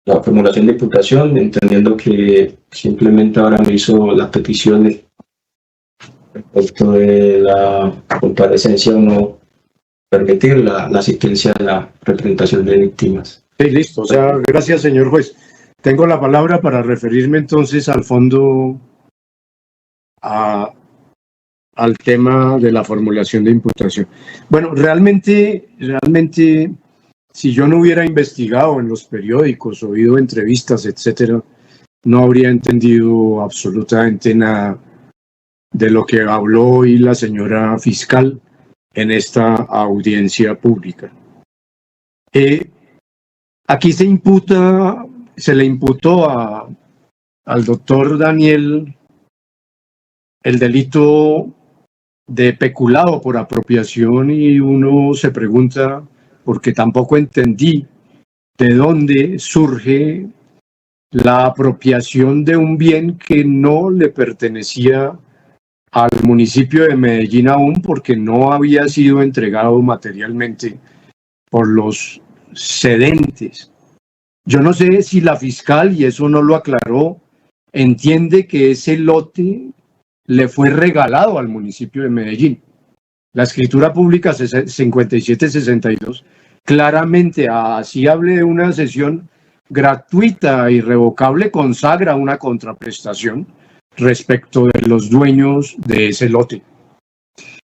la formulación de imputación, entendiendo que simplemente ahora me hizo las peticiones respecto de la comparecencia o no permitir la asistencia a la representación de víctimas. Sí, listo. O sea, gracias, señor juez. Tengo la palabra para referirme entonces al fondo, al tema de la formulación de imputación. Bueno, realmente, si yo no hubiera investigado en los periódicos, oído entrevistas, etcétera, no habría entendido absolutamente nada de lo que habló hoy la señora fiscal en esta audiencia pública. Aquí se le imputó al doctor Daniel el delito de peculado por apropiación, y uno se pregunta, porque tampoco entendí de dónde surge la apropiación de un bien que no le pertenecía al municipio de Medellín aún, porque no había sido entregado materialmente por los cedentes. Yo no sé si la fiscal, y eso no lo aclaró, entiende que ese lote le fue regalado al municipio de Medellín. La escritura pública 5762 claramente, así hable de una cesión gratuita e irrevocable, consagra una contraprestación respecto de los dueños de ese lote.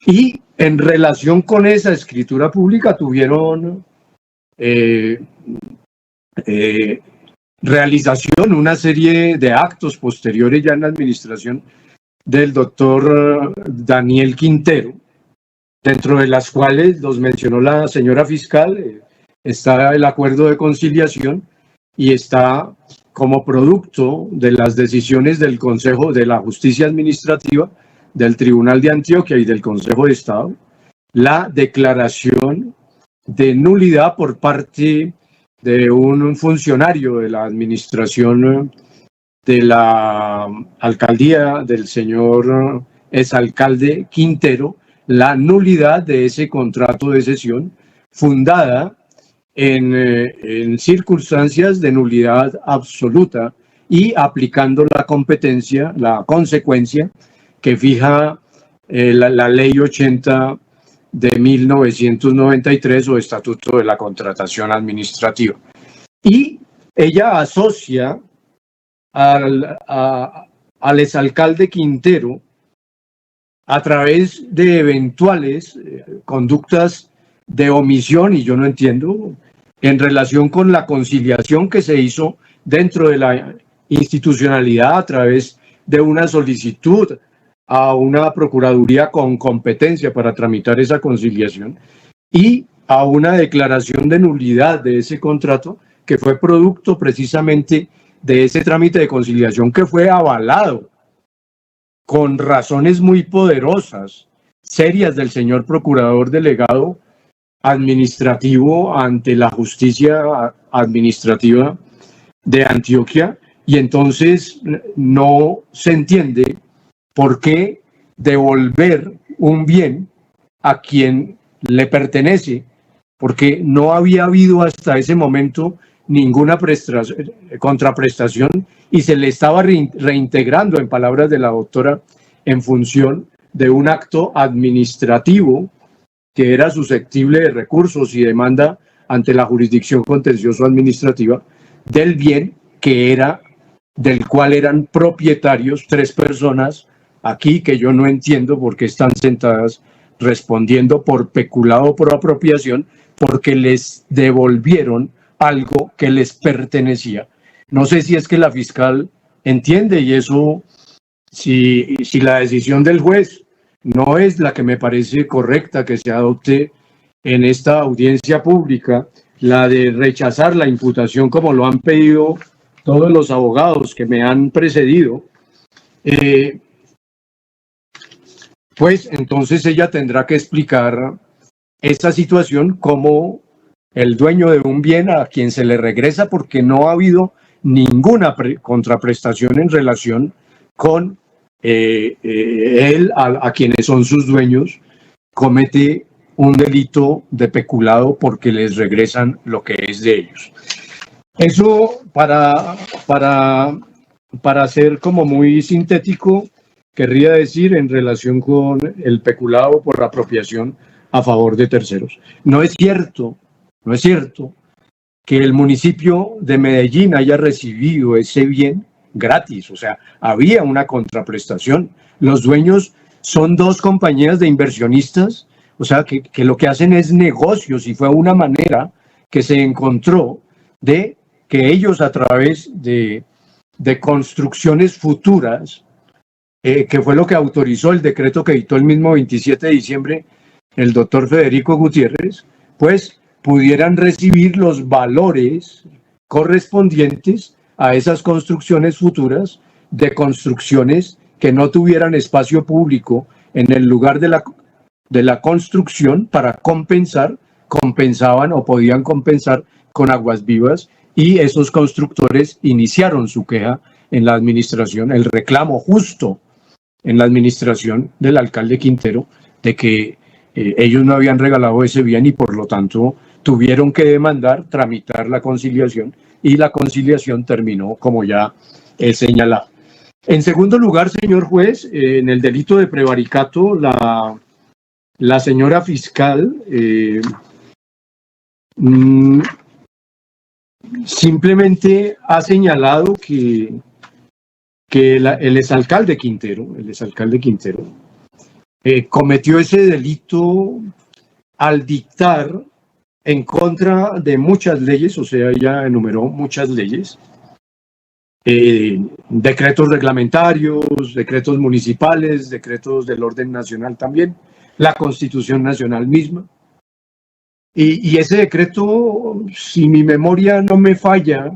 Y en relación con esa escritura pública tuvieron realización una serie de actos posteriores ya en la administración del doctor Daniel Quintero, dentro de las cuales los mencionó la señora fiscal. Está el acuerdo de conciliación y está como producto de las decisiones del Consejo de la Justicia Administrativa, del Tribunal de Antioquia y del Consejo de Estado, la declaración de nulidad por parte de un funcionario de la administración de la alcaldía del señor exalcalde Quintero, la nulidad de ese contrato de cesión fundada en circunstancias de nulidad absoluta y aplicando la competencia, la consecuencia que fija la ley 80 de 1993 o Estatuto de la Contratación Administrativa. Y ella asocia al exalcalde Quintero a través de eventuales conductas de omisión, y yo no entiendo, en relación con la conciliación que se hizo dentro de la institucionalidad a través de una solicitud a una procuraduría con competencia para tramitar esa conciliación y a una declaración de nulidad de ese contrato que fue producto precisamente de ese trámite de conciliación que fue avalado con razones muy poderosas, serias del señor procurador delegado administrativo ante la justicia administrativa de Antioquia, y entonces no se entiende por qué devolver un bien a quien le pertenece, porque no había habido hasta ese momento ninguna contraprestación y se le estaba reintegrando, en palabras de la doctora, en función de un acto administrativo que era susceptible de recursos y demanda ante la jurisdicción contencioso administrativa del bien que era, del cual eran propietarios 3 personas aquí, que yo no entiendo por qué están sentadas respondiendo por peculado o por apropiación, porque les devolvieron algo que les pertenecía. No sé si es que la fiscal entiende, y eso, si la decisión del juez no es la que me parece correcta que se adopte en esta audiencia pública, la de rechazar la imputación como lo han pedido todos los abogados que me han precedido, pues entonces ella tendrá que explicar esta situación como el dueño de un bien a quien se le regresa porque no ha habido ninguna contraprestación en relación con él, a quienes son sus dueños, comete un delito de peculado porque les regresan lo que es de ellos. Eso para ser como muy sintético, querría decir en relación con el peculado por apropiación a favor de terceros. No es cierto que el municipio de Medellín haya recibido ese bien gratis, o sea, había una contraprestación. Los dueños son dos compañías de inversionistas, o sea, que lo que hacen es negocios, y fue una manera que se encontró de que ellos, a través de construcciones futuras, que fue lo que autorizó el decreto que dictó el mismo 27 de diciembre el doctor Federico Gutiérrez, pues pudieran recibir los valores correspondientes a esas construcciones futuras, de construcciones que no tuvieran espacio público en el lugar de la construcción para compensar, compensaban o podían compensar con aguas vivas, y esos constructores iniciaron su queja en la administración, el reclamo justo en la administración del alcalde Quintero de que ellos no habían regalado ese bien y por lo tanto tuvieron que demandar, tramitar la conciliación, y la conciliación terminó como ya he señalado. En segundo lugar, señor juez, en el delito de prevaricato, la señora fiscal simplemente ha señalado que el exalcalde Quintero cometió ese delito al dictar en contra de muchas leyes, o sea, ella enumeró muchas leyes, decretos reglamentarios, decretos municipales, decretos del orden nacional también, la Constitución Nacional misma. Y ese decreto, si mi memoria no me falla,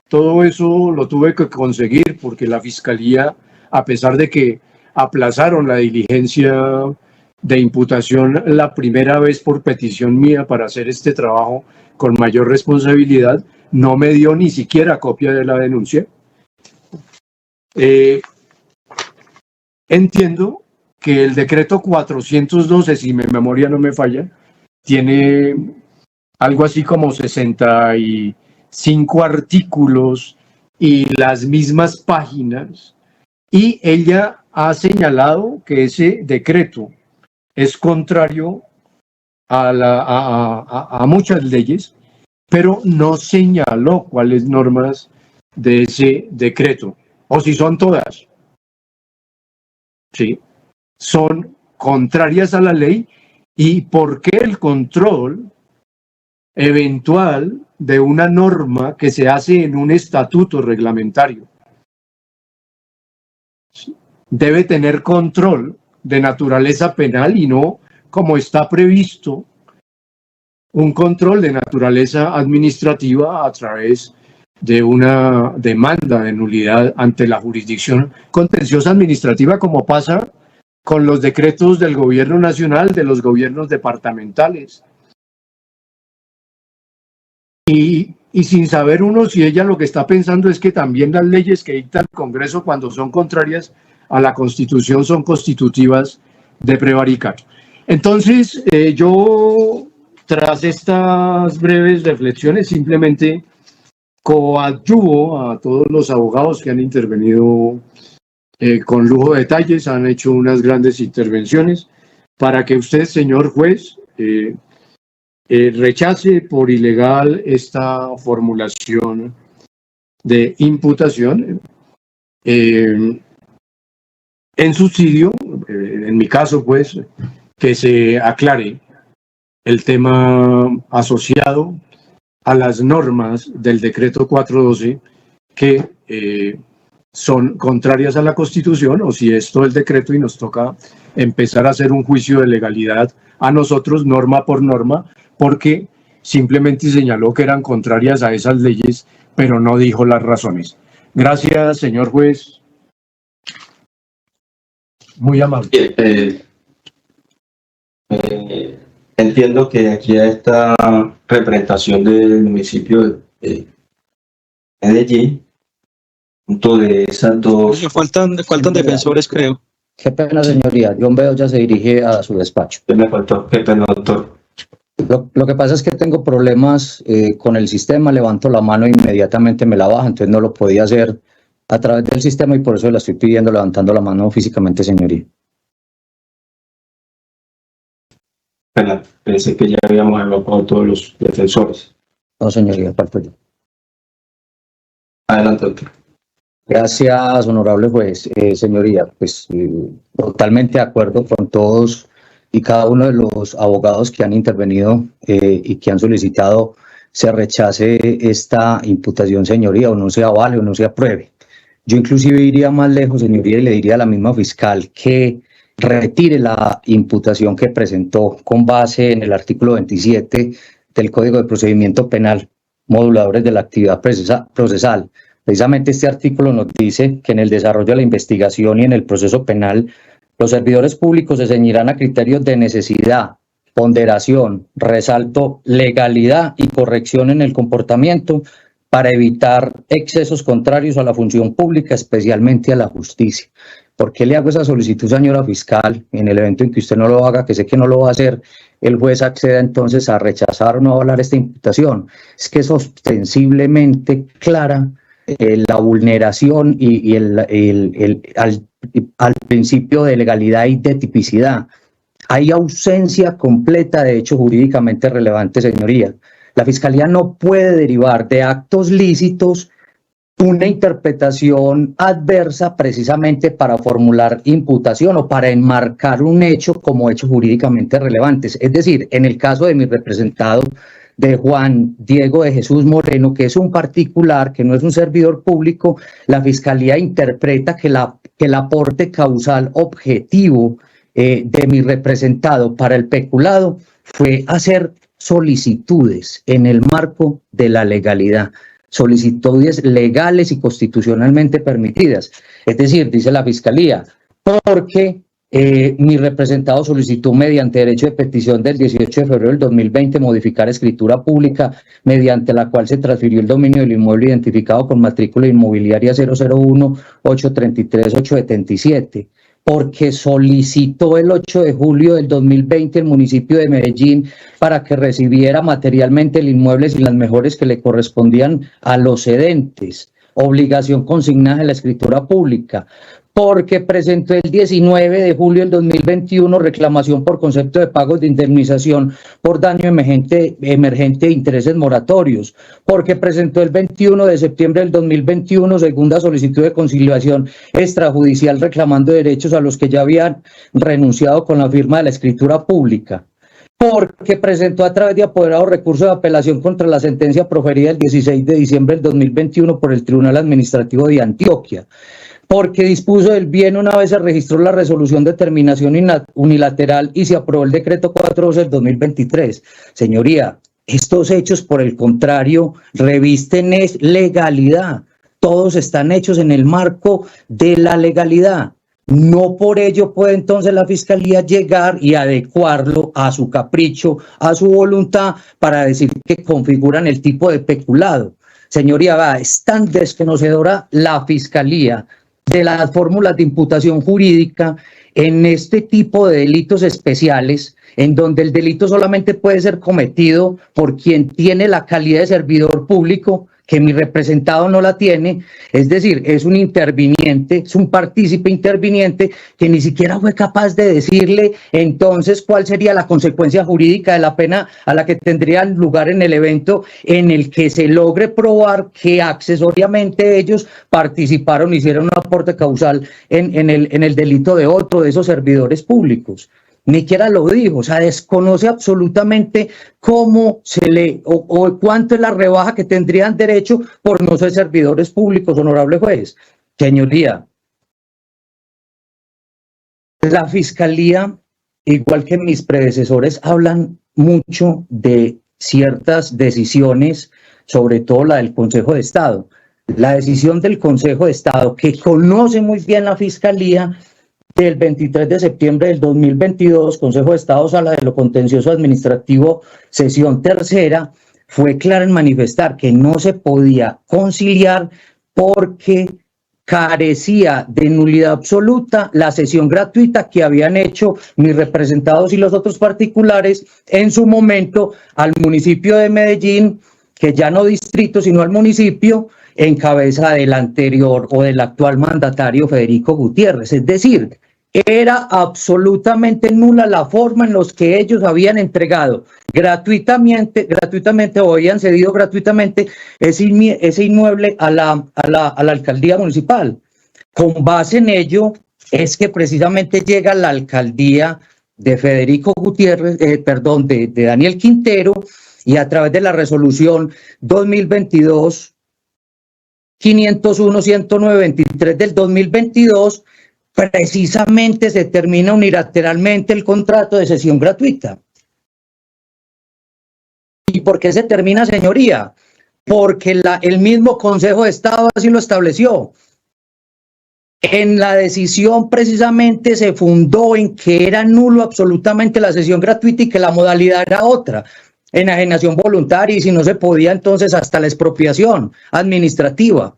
todo eso lo tuve que conseguir porque la Fiscalía, a pesar de que aplazaron la diligencia de imputación la primera vez por petición mía para hacer este trabajo con mayor responsabilidad, no me dio ni siquiera copia de la denuncia. Entiendo que el decreto 412, si mi memoria no me falla, tiene algo así como 65 artículos y las mismas páginas, y ella ha señalado que ese decreto es contrario a muchas leyes, pero no señaló cuáles normas de ese decreto, o si son todas. Sí, son contrarias a la ley. ¿Y por qué el control eventual de una norma que se hace en un estatuto reglamentario debe tener control de naturaleza penal y no, como está previsto, un control de naturaleza administrativa a través de una demanda de nulidad ante la jurisdicción contenciosa administrativa, como pasa con los decretos del gobierno nacional, de los gobiernos departamentales? Y sin saber uno si ella lo que está pensando es que también las leyes que dicta el Congreso, cuando son contrarias a la Constitución, son constitutivas de prevaricato. Entonces, yo, tras estas breves reflexiones, simplemente coadyuvo a todos los abogados que han intervenido con lujo de detalles, han hecho unas grandes intervenciones, para que usted, señor juez, rechace por ilegal esta formulación de imputación en subsidio, en mi caso, pues, que se aclare el tema asociado a las normas del decreto 412 que son contrarias a la Constitución, o si es todo el decreto y nos toca empezar a hacer un juicio de legalidad a nosotros, norma por norma, porque simplemente señaló que eran contrarias a esas leyes, pero no dijo las razones. Gracias, señor juez. Muy amable. Entiendo que aquí a esta representación del municipio de Medellín Punto de esas dos. Le faltan defensores, creo. Qué pena, señoría. John Bedoya se dirige a su despacho. ¿Qué me faltó? Qué pena, doctor. Lo que pasa es que tengo problemas con el sistema, levanto la mano e inmediatamente me la baja, entonces no lo podía hacer a través del sistema y por eso la estoy pidiendo levantando la mano físicamente, señoría. Pena, pensé que ya habíamos evacuado todos los defensores. No, señoría, parto yo. Adelante, doctor. Gracias, honorable juez. Señoría, pues totalmente de acuerdo con todos y cada uno de los abogados que han intervenido y que han solicitado se rechace esta imputación, señoría, o no se avale o no se apruebe. Yo inclusive iría más lejos, señoría, y le diría a la misma fiscal que retire la imputación que presentó con base en el artículo 27 del Código de Procedimiento Penal, moduladores de la actividad procesal. Precisamente este artículo nos dice que en el desarrollo de la investigación y en el proceso penal, los servidores públicos se ceñirán a criterios de necesidad, ponderación, resalto, legalidad y corrección en el comportamiento para evitar excesos contrarios a la función pública, especialmente a la justicia. ¿Por qué le hago esa solicitud, señora fiscal? En el evento en que usted no lo haga, que sé que no lo va a hacer, el juez acceda entonces a rechazar o no avalar esta imputación. Es que es ostensiblemente clara la vulneración y al principio de legalidad y de tipicidad. Hay ausencia completa de hechos jurídicamente relevantes, señoría. La Fiscalía no puede derivar de actos lícitos una interpretación adversa precisamente para formular imputación o para enmarcar un hecho como hechos jurídicamente relevantes. Es decir, en el caso de mi representado, de Juan Diego de Jesús Moreno, que es un particular, que no es un servidor público, la Fiscalía interpreta que el aporte causal objetivo de mi representado para el peculado fue hacer solicitudes en el marco de la legalidad, solicitudes legales y constitucionalmente permitidas. Es decir, dice la Fiscalía, porque mi representado solicitó mediante derecho de petición del 18 de febrero del 2020 modificar escritura pública mediante la cual se transfirió el dominio del inmueble identificado con matrícula inmobiliaria 001-833-877, porque solicitó el 8 de julio del 2020 el municipio de Medellín para que recibiera materialmente el inmueble sin las mejoras que le correspondían a los cedentes, obligación consignada en la escritura pública, porque presentó el 19 de julio del 2021 reclamación por concepto de pagos de indemnización por daño emergente de intereses moratorios, porque presentó el 21 de septiembre del 2021 segunda solicitud de conciliación extrajudicial reclamando derechos a los que ya habían renunciado con la firma de la escritura pública, porque presentó a través de apoderado recurso de apelación contra la sentencia proferida el 16 de diciembre del 2021 por el Tribunal Administrativo de Antioquia, porque dispuso del bien una vez se registró la resolución de terminación unilateral y se aprobó el decreto 412 del 2023. Señoría, estos hechos, por el contrario, revisten legalidad. Todos están hechos en el marco de la legalidad. No por ello puede entonces la Fiscalía llegar y adecuarlo a su capricho, a su voluntad, para decir que configuran el tipo de peculado. Señoría, es tan desconocedora la Fiscalía de las fórmulas de imputación jurídica en este tipo de delitos especiales, en donde el delito solamente puede ser cometido por quien tiene la calidad de servidor público, que mi representado no la tiene, es decir, es un interviniente, es un partícipe interviniente que ni siquiera fue capaz de decirle entonces cuál sería la consecuencia jurídica de la pena a la que tendría lugar en el evento en el que se logre probar que accesoriamente ellos participaron, hicieron un aporte causal en el delito de otro de esos servidores públicos. Ni siquiera lo dijo, o sea, desconoce absolutamente cómo o cuánto es la rebaja que tendrían derecho por no ser servidores públicos, honorable juez. Señoría, la Fiscalía, igual que mis predecesores, hablan mucho de ciertas decisiones, sobre todo la del Consejo de Estado. La decisión del Consejo de Estado, que conoce muy bien la Fiscalía, del 23 de septiembre del 2022, Consejo de Estado, Sala de lo Contencioso Administrativo, sesión tercera, fue clara en manifestar que no se podía conciliar porque carecía de nulidad absoluta la sesión gratuita que habían hecho mis representados y los otros particulares en su momento al municipio de Medellín, que ya no distrito, sino al municipio, en cabeza del anterior o del actual mandatario Federico Gutiérrez. Es decir, era absolutamente nula la forma en los que ellos habían entregado gratuitamente o habían cedido gratuitamente ese inmueble a la alcaldía municipal. Con base en ello es que precisamente llega la alcaldía de Federico Gutiérrez, de Daniel Quintero, y a través de la resolución 2022 501-109-23 del 2022, precisamente se termina unilateralmente el contrato de cesión gratuita. ¿Y por qué se termina, señoría? Porque el mismo Consejo de Estado así lo estableció. En la decisión precisamente se fundó en que era nulo absolutamente la cesión gratuita y que la modalidad era otra, enajenación voluntaria, y si no se podía entonces hasta la expropiación administrativa.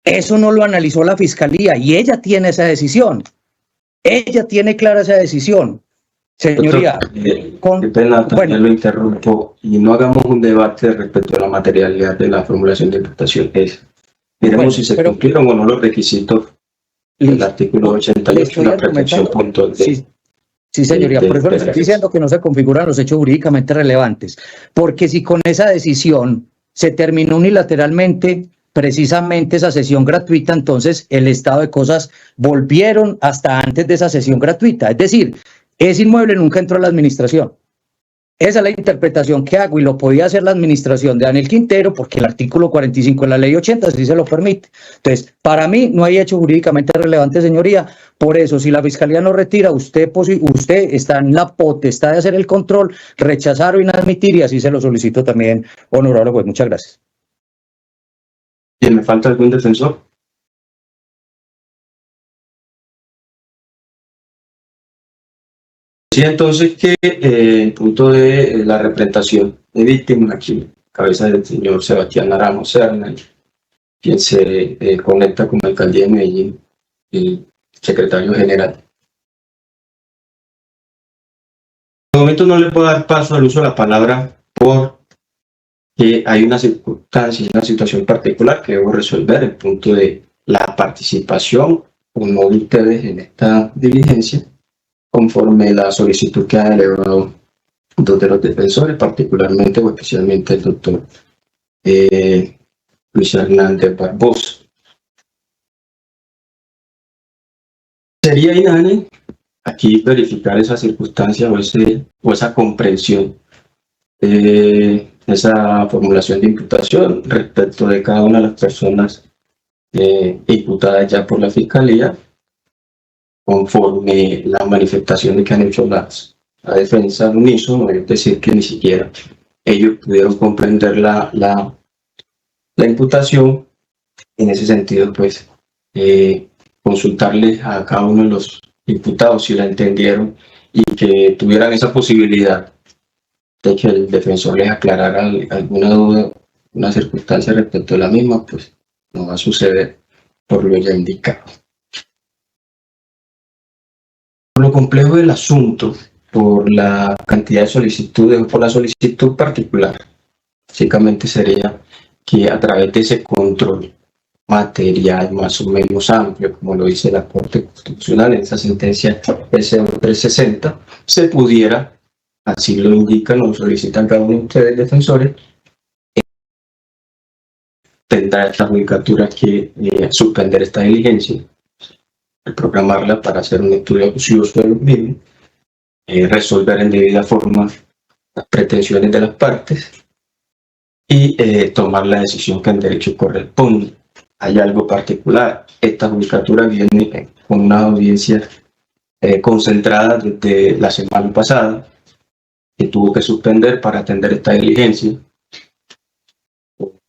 Eso no lo analizó la Fiscalía y ella tiene esa decisión. Ella tiene clara esa decisión. Señoría, qué pena, también lo interrumpo y no hagamos un debate respecto a la materialidad de la formulación de imputación. Miremos si se cumplieron o no los requisitos del artículo 88, la protección puntual de... Sí, señoría, por eso le estoy diciendo que no se configuran los hechos jurídicamente relevantes, porque si con esa decisión se terminó unilateralmente precisamente esa sesión gratuita, entonces el estado de cosas volvieron hasta antes de esa sesión gratuita, es decir, ese inmueble nunca entró a la administración. Esa es la interpretación que hago y lo podía hacer la administración de Daniel Quintero porque el artículo 45 de la ley 80 sí se lo permite. Entonces, para mí no hay hecho jurídicamente relevante, señoría. Por eso, si la Fiscalía no retira, usted está en la potestad de hacer el control, rechazar o inadmitir, y así se lo solicito también, honorable juez. Muchas gracias. ¿Y me falta algún defensor? Sí, entonces que el punto de la representación de víctimas aquí, cabeza del señor Sebastián Naranjo Serna, quien se conecta con la alcaldía de Medellín, el secretario general. De momento no le puedo dar paso al uso de la palabra porque hay una circunstancia, una situación particular que debo resolver, el punto de la participación o no de ustedes en esta diligencia, conforme la solicitud que ha elevado dos de los defensores, particularmente o especialmente el doctor Luis Hernández Barbosa. Sería inane aquí verificar esa circunstancia o esa comprensión, esa formulación de imputación respecto de cada una de las personas imputadas ya por la Fiscalía, conforme las manifestaciones que han hecho la defensa al unísono, es decir, que ni siquiera ellos pudieron comprender la imputación. En ese sentido, pues, consultarles a cada uno de los imputados si la entendieron y que tuvieran esa posibilidad de que el defensor les aclarara alguna duda, una circunstancia respecto a la misma, pues no va a suceder por lo ya indicado. Por lo complejo del asunto, por la cantidad de solicitudes, por la solicitud particular, básicamente sería que a través de ese control material más o menos amplio, como lo dice la Corte Constitucional en esa sentencia S360, se pudiera, así lo indican o solicitan cada uno de ustedes defensores, tendrá esta judicatura que suspender esta diligencia, programarla para hacer un estudio acucioso de los mismos, resolver en debida forma las pretensiones de las partes y tomar la decisión que en derecho corresponde. Hay algo particular, esta judicatura viene con una audiencia concentrada desde la semana pasada, que tuvo que suspender para atender esta diligencia,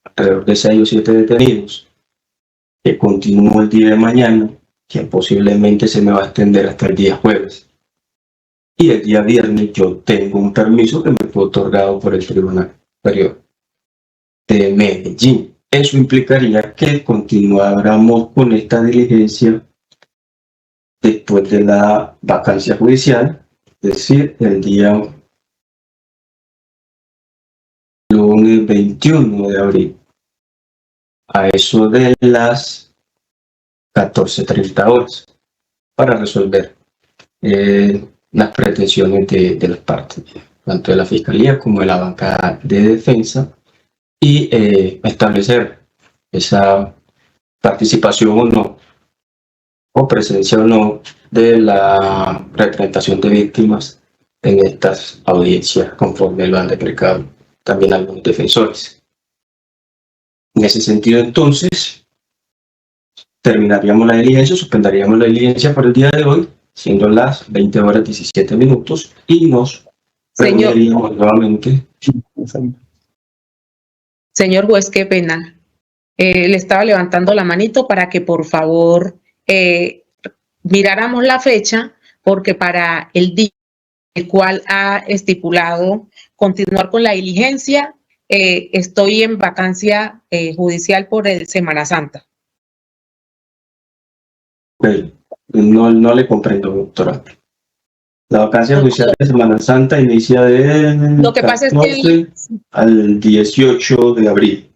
alrededor de 6 o 7 detenidos, que continúa el día de mañana, que posiblemente se me va a extender hasta el día jueves. Y el día viernes yo tengo un permiso que me fue otorgado por el Tribunal Superior de Medellín. eso implicaría que continuáramos con esta diligencia después de la vacancia judicial, es decir, el día lunes 21 de abril, a eso de las 14:30 horas, para resolver las pretensiones de las partes, tanto de la Fiscalía como de la bancada de defensa, y establecer esa participación o no, o presencia o no, de la representación de víctimas en estas audiencias, conforme lo han deprecado también algunos defensores. En ese sentido, entonces, terminaríamos la diligencia, suspenderíamos la diligencia por el día de hoy, siendo las 20:17, y nos reuniríamos nuevamente. Señor juez, qué pena. Le estaba levantando la manito para que por favor miráramos la fecha, porque para el día el cual ha estipulado continuar con la diligencia, estoy en vacancia judicial por el Semana Santa. No le comprendo, doctora. La vacancia judicial de Semana Santa inicia del Lo que pasa es que al 18 de abril.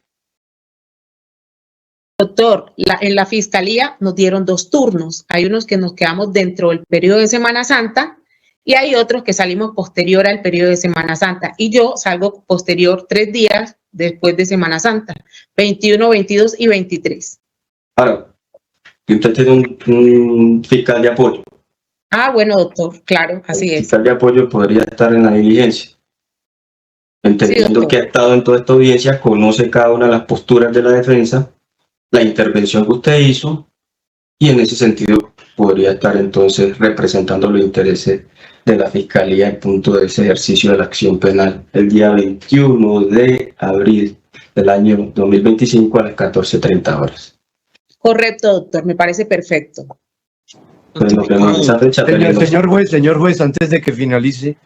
Doctor, en la Fiscalía nos dieron 2 turnos. Hay unos que nos quedamos dentro del periodo de Semana Santa y hay otros que salimos posterior al periodo de Semana Santa. Y yo salgo posterior 3 días después de Semana Santa, 21, 22 y 23. Ahora, y usted tiene un fiscal de apoyo. Ah, bueno, doctor, claro, así es. El fiscal de apoyo podría estar en la diligencia. Entendiendo Sí, que ha estado en toda esta audiencia, conoce cada una de las posturas de la defensa, la intervención que usted hizo, y en ese sentido podría estar entonces representando los intereses de la Fiscalía en punto de ese ejercicio de la acción penal el día 21 de abril del año 2025 a las 14:30 horas. Correcto, doctor, me parece perfecto. Pues nos vemos en esa fecha. Señor juez, antes de que finalice,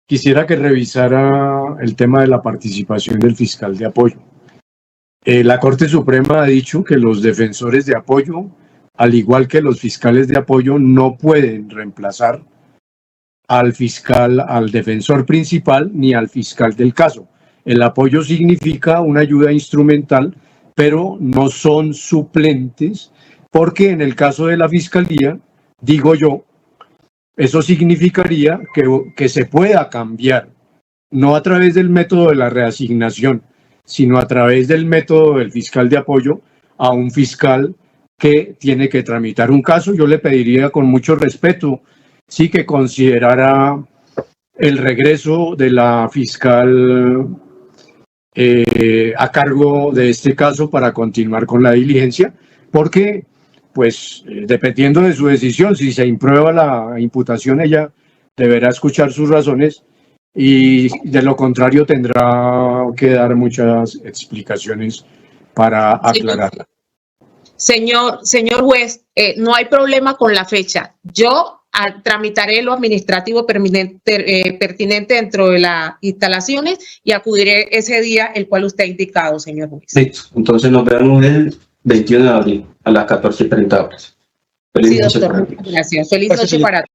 quisiera que revisara el tema de la participación del fiscal de apoyo. La Corte Suprema ha dicho que los defensores de apoyo, al igual que los fiscales de apoyo, no pueden reemplazar al fiscal, al defensor principal, ni al fiscal del caso. El apoyo significa una ayuda instrumental, pero no son suplentes, porque en el caso de la Fiscalía, digo yo, eso significaría que se pueda cambiar, no a través del método de la reasignación, sino a través del método del fiscal de apoyo a un fiscal que tiene que tramitar un caso. Yo le pediría con mucho respeto, sí, que considerara el regreso de la fiscal a cargo de este caso para continuar con la diligencia, porque pues dependiendo de su decisión, si se imprueba la imputación, ella deberá escuchar sus razones y de lo contrario tendrá que dar muchas explicaciones para aclararla. Señor juez, no hay problema con la fecha. Yo tramitaré lo administrativo pertinente dentro de las instalaciones y acudiré ese día el cual usted ha indicado, señor juez. Listo. Entonces nos vemos el 21 de abril a las 14:30 horas. Feliz Sí, noche doctor. para todos. Gracias. Feliz noche para todos.